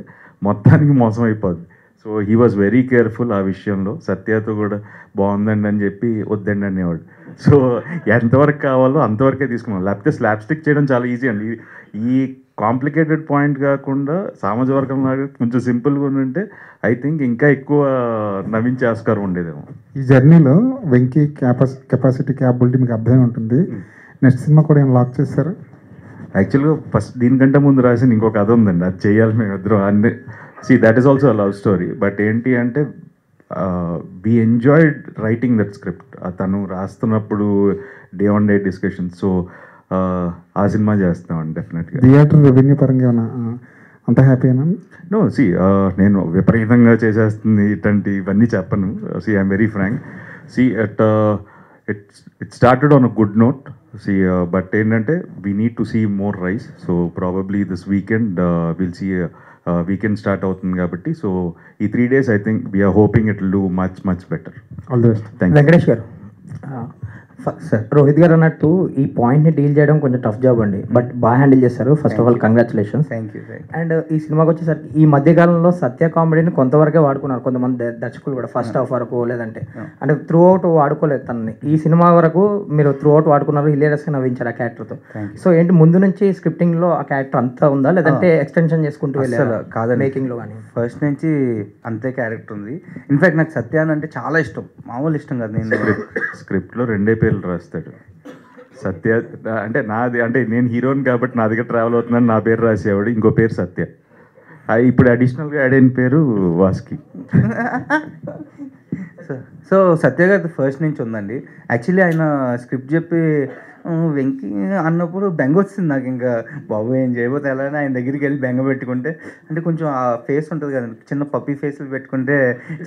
మొత్తానికి మోసం అయిపోద్ది. So he was very careful ఆ విషయంలో. సత్యతో కూడా బాగుందండి అని చెప్పి వద్దండి అనేవాడు. సో ఎంతవరకు కావాలో అంతవరకే తీసుకున్నాం. లేకపోతే స్లాబ్ స్టిక్ చేయడం చాలా ఈజీ అండి. ఈ కాంప్లికేటెడ్ పాయింట్ కాకుండా సామాజిక వర్గం లాగా కొంచెం సింపుల్గా ఉంటే ఐ థింక్ ఇంకా ఎక్కువ నవ్వించే ఆస్కారం ఉండేదేమో. ఈ జర్నీలో వెంకీ కెపాసిటీ క్యాపబిలిటీ మీకు అర్థమై ఉంటుంది. నెక్స్ట్ సినిమా కూడా ఏం లాక్ చేస్తారు? యాక్చువల్గా ఫస్ట్ దీనికంటే ముందు రాసిన ఇంకో కథ ఉందండి, అది చేయాలి మేము ఇద్దరం. అన్ని that is also love story. But ఏంటి అంటే we enjoyed writing that script. తను రాస్తున్నప్పుడు day on day discussion. So ఆ సినిమా చేస్తామండి డెఫినెట్గా. థియేటర్ రెవెన్యూ పరంగా ఏమన్నా అంత హ్యాపీనా? నో నేను విపరీతంగా చేసేస్తుంది ఇవన్నీ చెప్పను. I'm very frank. It started on a good note. But ఏంటంటే we need to see more rise. So probably this weekend will see weekend start అవుతుంది కాబట్టి. సో ఈ 3 days I think we're hoping it will do much much better. All the best. Thank you. Venkatesh garu, sir Rohit గారు అన్నట్టు ఈ పాయింట్ని deal చేయడం కొంచెం tough job అండి, బట్ బాగా హ్యాండిల్ చేస్తారు. First of all congratulations. Thank you. And ఈ సినిమాకి వచ్చేసరికి ఈ మధ్యకాలంలో సత్య కామెడీని కొంతవరకే వాడుకున్నారు కొంతమంది దర్శకులు కూడా, ఫస్ట్ హాఫ్ వరకు లేదంటే అంటే త్రూ అవుట్ వాడుకోలేదు తనని. ఈ సినిమా వరకు మీరు త్రూ అవుట్ వాడుకున్నారు, హిలేరియస్గా నవ్వించారు ఆ క్యారెక్టర్తో. సో ఏంటి ముందు నుంచి స్క్రిప్టింగ్లో ఆ క్యారెక్టర్ అంతా ఉందా, లేదంటే ఎక్స్టెన్షన్ చేసుకుంటూ వెళ్ళారు? కాదండి, మేకింగ్లో కానీ ఫస్ట్ నుంచి అంతే క్యారెక్టర్ ఉంది. ఇన్ఫాక్ట్ నాకు సత్య అంటే చాలా ఇష్టం, మామూలు ఇష్టం కాదు. నేను స్క్రిప్ట్లో 2 పేర్లు రాస్తాడు సత్య. అంటే నాది అంటే నేను హీరోని కాబట్టి నా దగ్గర ట్రావెల్ అవుతుందని నా పేరు రాసేవాడు, ఇంకో పేరు సత్య. ఇప్పుడు అడిషనల్గా యాడ్ అయిన పేరు వాస్కి. సో సత్య గారి ఫస్ట్ నుంచి ఉందండి. యాక్చువల్లీ ఆయన స్క్రిప్ట్ చెప్పి వెంకీ అన్నప్పుడు బెంగ వచ్చింది నాకు. ఇంకా బాబు ఏం చేయబోతే ఎలా అని ఆయన దగ్గరికి వెళ్ళి బెంగ పెట్టుకుంటే, అంటే కొంచెం ఆ ఫేస్ ఉంటుంది కదండి, చిన్న పప్పీ ఫేస్లు పెట్టుకుంటే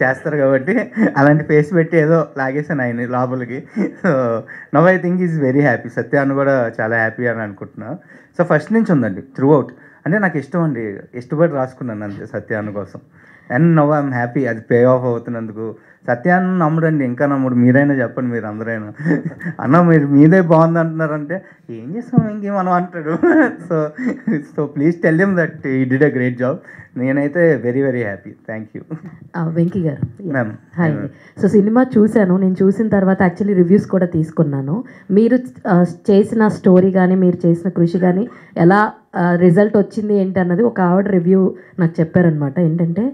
చేస్తారు కాబట్టి అలాంటి ఫేస్ పెట్టి ఏదో లాగేసాను ఆయన లోపలికి. So now I think is very happy. Satya అని కూడా చాలా హ్యాపీ అని అనుకుంటున్నా. సో ఫస్ట్ నుంచి ఉందండి త్రూ అవుట్. అంటే నాకు ఇష్టం అండి, ఇష్టపడి రాసుకున్నాను అంతే సత్యాన్ని కోసం. అండ్ నవ్ ఐఎమ్ హ్యాపీ అది పే ఆఫ్ అవుతున్నందుకు. సత్యాన్ని నమ్ముడండి, ఇంకా నమ్ముడు. మీరైనా చెప్పండి, మీరు అందరైనా అన్న మీరు మీదే బాగుంది అంటున్నారంటే ఏం చేస్తాం ఇంకేమనం అంటాడు. So please tell him that ఈ డిడ్ ఎ గ్రేట్ జాబ్. నేనైతే very very happy. Thank you Venky గారు. మ్యామ్. హాయ్ అండి. సో సినిమా చూశాను, నేను చూసిన తర్వాత యాక్చువల్లీ రివ్యూస్ కూడా తీసుకున్నాను. మీరు చేసిన స్టోరీ కానీ మీరు చేసిన కృషి కానీ ఎలా రిజల్ట్ వచ్చింది ఏంటి అన్నది ఒక ఆవిడ రివ్యూ నాకు చెప్పారనమాట. ఏంటంటే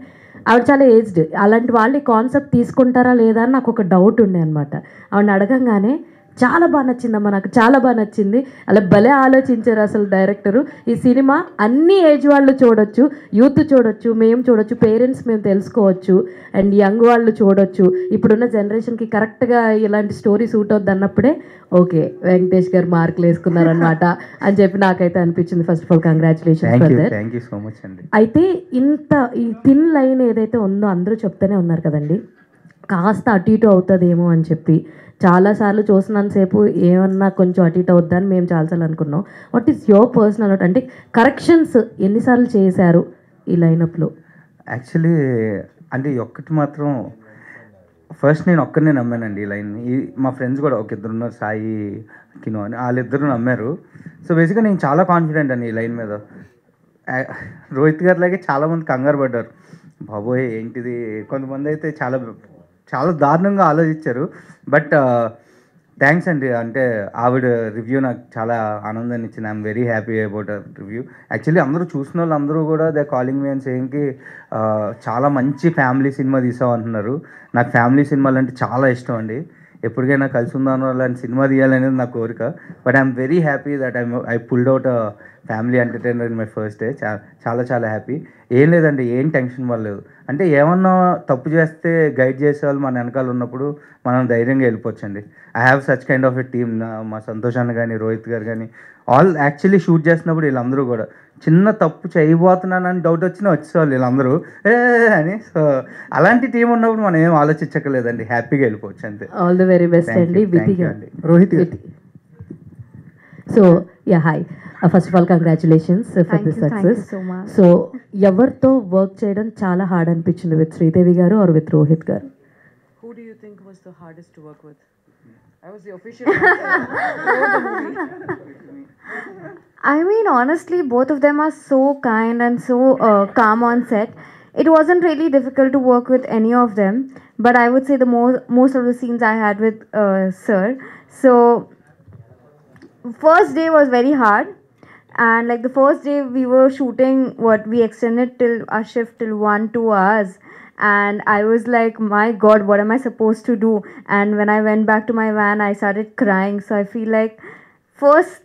ఆవిడ చాలా ఏజ్డ్, అలాంటి వాళ్ళు ఈ కాన్సెప్ట్ తీసుకుంటారా లేదా అని నాకు ఒక డౌట్ ఉండే అనమాట. ఆవిడని అడగంగానే చాలా బాగా నచ్చిందమ్మా, నాకు చాలా బాగా నచ్చింది, అలా భలే ఆలోచించారు అసలు డైరెక్టరు. ఈ సినిమా అన్ని ఏజ్ వాళ్ళు చూడొచ్చు, యూత్ చూడొచ్చు, మేము చూడొచ్చు, పేరెంట్స్ మేము తెలుసుకోవచ్చు, అండ్ యంగ్ వాళ్ళు చూడొచ్చు. ఇప్పుడున్న జనరేషన్కి కరెక్ట్గా ఇలాంటి స్టోరీ సూట్ అవుద్ది అన్నప్పుడే ఓకే వెంకటేష్ గారు మార్కులు వేసుకున్నారనమాట అని చెప్పి నాకైతే అనిపించింది. First of all congratulations for that. Thank you so much అండి. అయితే ఇంత ఈ థిన్ లైన్ ఏదైతే ఉందో అందరూ చెప్తూనే ఉన్నారు కదండి, కాస్త అటు ఇటు అవుతుందేమో అని చెప్పి చాలాసార్లు చూసినంతసేపు ఏమన్నా కొంచెం అటు ఇటు అవుద్దని మేము చాలాసార్లు అనుకున్నాం. వాట్ ఈస్ యువర్ పర్సనల్ అంటే కరెక్షన్స్ ఎన్నిసార్లు చేశారు ఈ లైనప్లో? యాక్చువల్లీ అంటే ఒక్కటి మాత్రం ఫస్ట్ నేను ఒక్కరినే నమ్మానండి ఈ లైన్ని. మా ఫ్రెండ్స్ కూడా ఒక ఇద్దరు ఉన్నారు, సాయి కినో అని, వాళ్ళిద్దరు నమ్మారు. సో బేసిక్గా నేను చాలా కాన్ఫిడెంట్ అండి ఈ లైన్ మీద. రోహిత్ గారి లాగే చాలామంది కంగారు పడ్డారు, బాబోయ్ ఏంటిది. కొంతమంది అయితే చాలా చాలా దారుణంగా ఆలోచించారు. బట్ థ్యాంక్స్ అండి, అంటే ఆవిడ రివ్యూ నాకు చాలా ఆనందాన్ని ఇచ్చింది. I'm very happy about review. Actually అందరూ చూసిన వాళ్ళు అందరూ కూడా దే కాలింగ్ మీ అండ్ సేయింగ్కి చాలా మంచి ఫ్యామిలీ సినిమా తీసావు అంటున్నారు. నాకు ఫ్యామిలీ సినిమాలు అంటే చాలా ఇష్టం అండి, ఎప్పటికైనా కలిసి ఉందాను అలాంటి సినిమా తీయాలనేది నా కోరిక. But I'm very happy that I pulled out family entertainer in my first day. చాలా చాలా హ్యాపీ. ఏం లేదండి, ఏం టెన్షన్ పడలేదు. అంటే ఏమన్నా తప్పు చేస్తే గైడ్ చేసే వాళ్ళు మన వెనకాల ఉన్నప్పుడు మనం ధైర్యంగా వెళ్ళిపోవచ్చండి. I have such kind of a team. మా సంతోష్ అన్న కానీ, రోహిత్ గారు కానీ, ఆల్ యాక్చువల్లీ షూట్ చేసినప్పుడు వీళ్ళందరూ కూడా చిన్న తప్పు చేయబోతున్నానని డౌట్ వచ్చినా వచ్చేవాళ్ళు వీళ్ళందరూ అని. సో అలాంటి టీం ఉన్నప్పుడు మనం ఏం ఆలోచించక్కర్లేదండి, హ్యాపీగా వెళ్ళిపోవచ్చు అంతే. ఆల్ ది వెరీ బెస్ట్ అండి. విధి గారు. Rohit so yeah hi, first of all congratulations for the success. So ఎవరితో వర్క్ చేయడం చాలా హార్డ్ అనిపించింది, విత్ శ్రీదేవి గారు ఆర్ విత్ రోహిత్ గారు? Who do you think was the hardest to work with? I was the official. I mean, honestly, both of them are so kind and so calm on set. It wasn't really difficult to work with any of them, but I would say the most of the scenes I had with Sir. So, first day was very hard, and like the first day we were shooting, we extended till our shift till 1-2 hours. And I was like, my God, what am I supposed to do? And when I went back to my van, I started crying. So I feel like first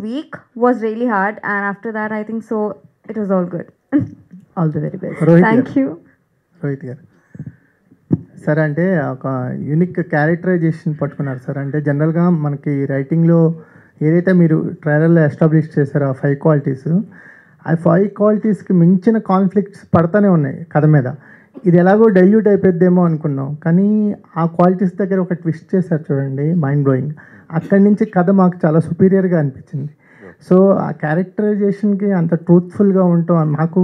week was really hard, and after that, I think so it was all good. All the very best. Thank you. Rohit గారు sir, అంటే ఒక unique characterisation పట్టుకున్నారు sir. అంటే జనరల్గా మనకి రైటింగ్లో ఏదైతే మీరు ట్రైలర్లో ఎస్టాబ్లిష్ చేశారో ఆ 5 క్వాలిటీస్, ఆ 5 క్వాలిటీస్కి మించిన కాన్ఫ్లిక్ట్స్ పడతానే ఉన్నాయి కథ మీద. ఇది ఎలాగో డైల్యూట్ అయిపోద్దేమో అనుకున్నాం, కానీ ఆ క్వాలిటీస్ దగ్గర ఒక ట్విస్ట్ చేశారు చూడండి, మైండ్ బ్లోయింగ్. అక్కడి నుంచి కథ మాకు చాలా సుపీరియర్గా అనిపించింది. సో ఆ క్యారెక్టరైజేషన్కి అంత ట్రూత్ఫుల్గా ఉంటాం, మాకు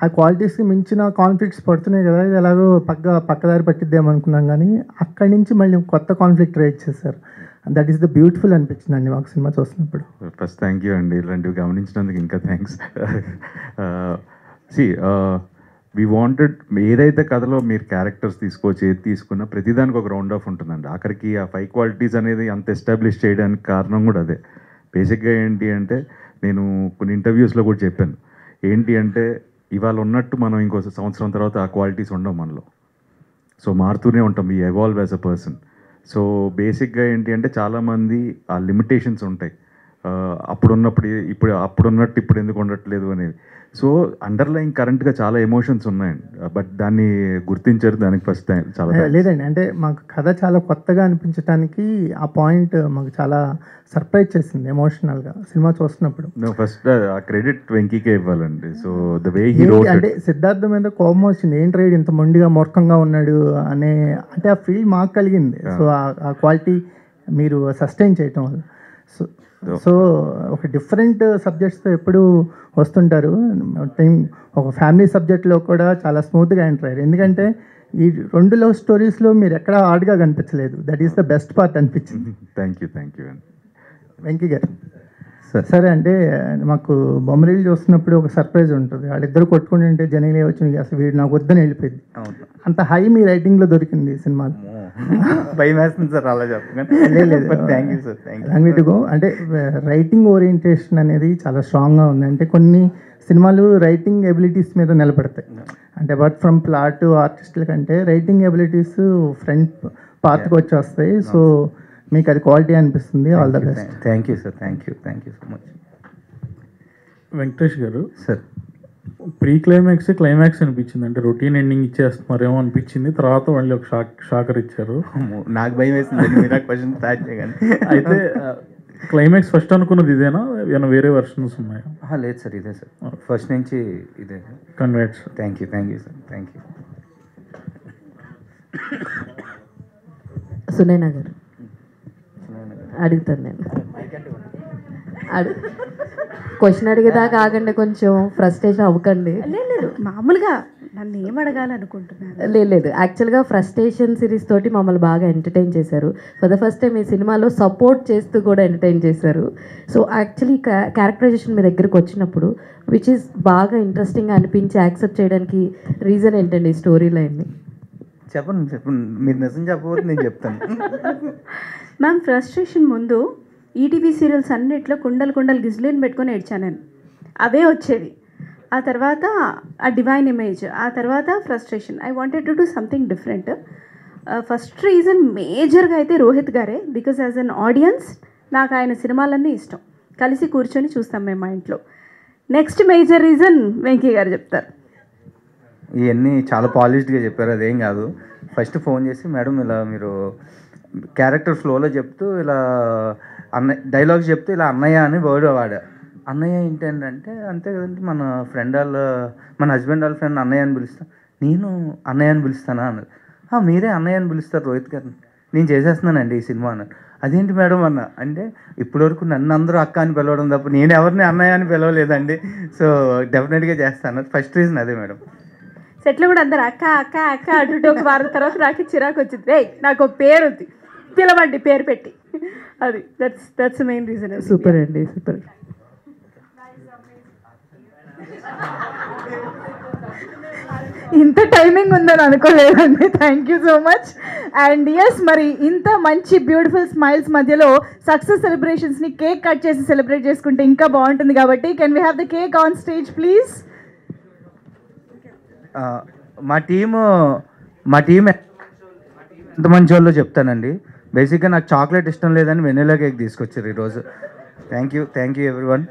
ఆ క్వాలిటీస్కి మించిన కాన్ఫ్లిక్ట్స్ పడుతున్నాయి కదా, ఇది ఎలాగో పక్కదారి పట్టిద్దేమో అనుకున్నాం, కానీ అక్కడి నుంచి మళ్ళీ కొత్త కాన్ఫ్లిక్ట్ రైజ్ చేశారు. దట్ ఈస్ ద బ్యూటిఫుల్ అనిపించింది అండి మాకు సినిమా చూస్తున్నప్పుడు. ఫస్ట్ థ్యాంక్ యూ అండి, ఇలాంటివి గమనించినందుకు ఇంకా థ్యాంక్స్. వీ వాంటెడ్ ఏదైతే కథలో మీరు క్యారెక్టర్స్ తీసుకోవచ్చు, ఏది తీసుకున్నా ప్రతిదానికి ఒక రౌండ్ ఆఫ్ ఉంటుందండి. ఆఖరికి ఆ 5 క్వాలిటీస్ అనేది అంత ఎస్టాబ్లిష్ చేయడానికి కారణం కూడా అదే. బేసిక్గా ఏంటి అంటే నేను కొన్ని ఇంటర్వ్యూస్లో కూడా చెప్పాను, ఏంటి అంటే ఇవాళ ఉన్నట్టు మనం ఇంకో సంవత్సరం తర్వాత ఆ క్వాలిటీస్ ఉండవు మనలో. సో మారుతూనే ఉంటాం, we evolve as a person. So బేసిక్గా ఏంటి అంటే చాలామంది ఆ లిమిటేషన్స్ ఉంటాయి, అప్పుడున్నట్టు ఇప్పుడు ఎందుకు ఉండట్లేదు అనేది. సో అండర్లైన్ కరెంట్గా చాలా ఎమోషన్స్ ఉన్నాయండి, బట్ దాన్ని గుర్తించారు, దానికి ఫస్ట్ టైం చాలా లేదండి. అంటే మాకు కథ చాలా కొత్తగా అనిపించడానికి ఆ పాయింట్ మాకు చాలా సర్ప్రైజ్ చేసింది ఎమోషనల్గా సినిమా చూస్తున్నప్పుడు. ఫస్ట్ ఆ క్రెడిట్ వెంకీకే ఇవ్వాలండి. So the way he wrote, అంటే సిద్ధార్థ మీద కోపం వచ్చింది, ఏంటి రైడ్ ఇంత మొండిగా మూర్ఖంగా ఉన్నాడు అనే, అంటే ఆ ఫీల్ మాకు కలిగింది. సో ఆ క్వాలిటీ మీరు సస్టైన్ చేయటం వల్ల. సో ఒక డిఫరెంట్ సబ్జెక్ట్స్తో ఎప్పుడు వస్తుంటారు. టైం ఒక ఫ్యామిలీ సబ్జెక్ట్లో కూడా చాలా స్మూత్గా ఎంటర్ అయ్యారు. ఎందుకంటే ఈ 2 లవ్ స్టోరీస్లో మీరు ఎక్కడ హార్డ్గా కనిపించలేదు. That is the best part అనిపించింది. థ్యాంక్ యూ అండి. వెంకీ గారు సరే అంటే మాకు బొమ్మరీలు చూస్తున్నప్పుడు ఒక సర్ప్రైజ్ ఉంటుంది. వాళ్ళిద్దరు కొట్టుకుని ఉంటే జనీలే వచ్చి అసలు వీడు నాకు వద్దని వెళ్ళిపోయింది. అంత హై మీ రైటింగ్లో దొరికింది సినిమాలో. భయం వేస్తుంది సార్ అలా చెప్పండి. Thank you sir. Thank you. అంటే రైటింగ్ ఓరియంటేషన్ అనేది చాలా స్ట్రాంగ్గా ఉంది. అంటే కొన్ని సినిమాలు రైటింగ్ ఎబిలిటీస్ మీద నిలబడతాయి. అంటే అపార్ట్ ఫ్రమ్ ప్లాట్ ఆర్టిస్టుల కంటే రైటింగ్ ఎబిలిటీస్ ఫ్రంట్ పార్ట్కి వచ్చి వస్తాయి. సో మీకు అది క్వాలిటీ అనిపిస్తుంది. All the best. Thank you sir. Thank you so much. Venkatesh garu sir, pre climax అనిపించింది. అంటే రొటీన్ ఎండింగ్ ఇచ్చేస్తున్నారేమో అనిపించింది. తర్వాత మళ్ళీ ఒక షాకర్ ఇచ్చారు. నాకు భయం వేసింది మీరు క్వశ్చన్ స్టార్ట్ చేయగానే. అయితే క్లైమాక్స్ ఫస్ట్ అనుకున్నది ఇదేనా, ఏమైనా వేరే వర్షన్స్ ఉన్నాయా? లేదు సార్, ఇదే సార్. ఫస్ట్ నుంచి ఇదే. Congrats. Thank you sir. Thank you. Sunaina గారు అడుగుతాను నేను. క్వశ్చన్ అడిగేదాకా ఆగండి, కొంచెం ఫ్రస్ట్రేషన్ అవ్వకండి. లేదు మామూలుగా నన్ను ఏం అడగాలనుకుంటున్నాను. లేదు యాక్చువల్గా ఫ్రస్ట్రేషన్ సిరీస్ తోటి మమ్మల్ని బాగా ఎంటర్టైన్ చేశారు. ఫర్ ద ఫస్ట్ టైం ఈ సినిమాలో సపోర్ట్ చేస్తూ కూడా ఎంటర్టైన్ చేశారు. సో యాక్చువల్లీ క్యారెక్టరైజేషన్ మీ దగ్గరికి వచ్చినప్పుడు విచ్ ఈస్ బాగా ఇంట్రెస్టింగ్గా అనిపించి యాక్సెప్ట్ చేయడానికి రీజన్ ఏంటండి ఈ స్టోరీ లైన్ని? చెప్పండి. మీరు నిజం చెప్పబోతే నేను చెప్తాను. మ్యామ్, ఫ్రస్ట్రేషన్ ముందు ఈటీవీ సీరియల్స్ అన్నిట్లో కుండలు గిజ్లీని పెట్టుకొని ఏడ్చాను నేను. అవే వచ్చేవి. ఆ తర్వాత ఆ డివైన్ ఇమేజ్, ఆ తర్వాత frustration. I wanted to do something different. First reason మేజర్గా అయితే రోహిత్ గారే. బికాజ్ యాజ్ అన్ ఆడియన్స్ నాకు ఆయన సినిమాలన్నీ ఇష్టం. కలిసి కూర్చొని చూస్తాం మేము మా ఇంట్లో. నెక్స్ట్ మేజర్ రీజన్ వెంకీ గారు చెప్తారు. ఇవన్నీ చాలా పాలిష్డ్గా చెప్పారు, అదేం కాదు. ఫస్ట్ ఫోన్ చేసి మేడం ఇలా మీరు క్యారెక్టర్ ఫ్లోలో చెప్తూ ఇలా డైలాగ్స్ చెప్తూ ఇలా అన్నయ్య అని వర్డ్ వాడా. అన్నయ్య ఏంటంటే అంతే కదండి, మన హస్బెండ్ వాళ్ళ ఫ్రెండ్ అన్నయ్య అని పిలుస్తా. నేను అన్నయ్య అని పిలుస్తానా అన్నది. మీరే అన్నయ్య అని పిలుస్తారు రోహిత్ గారిని, నేను చేసేస్తున్నానండి ఈ సినిమా అన్నారు. అదేంటి మేడం అన్న అంటే, ఇప్పటివరకు నన్ను అందరూ అక్క అని పిలవడం తప్ప నేను ఎవరిని అన్నయ్య అని పిలవలేదండి. సో డెఫినెట్గా చేస్తాను. ఫస్ట్ రీజన్ అదే మేడం. సెట్లో కూడా అందరు అక్క అక్క అక్క అటు ఒక వారం తర్వాత నాకు చిరాకు వచ్చింది. రే నాకు ఒక పేరు ఉంది, పిలవండి పేరు పెట్టి. అది దట్స్ మెయిన్ రీజన్. సూపర్ అండి, సూపర్. ఇంత టైమింగ్ ఉందని అనుకోలేదండి. Thank you so much. And yes, మరి ఇంత మంచి బ్యూటిఫుల్ స్మైల్స్ మధ్యలో సక్సెస్ సెలబ్రేషన్స్ని కేక్ కట్ చేసి సెలబ్రేట్ చేసుకుంటే ఇంకా బాగుంటుంది. కాబట్టి can we have the cake on stage please? మా టీం ఎంత మంచి వాళ్ళు చెప్తానండి. బేసిక్గా నాకు చాక్లెట్ ఇష్టం లేదని వెనిలా కేక్ తీసుకొచ్చారు ఈరోజు. Thank you everyone.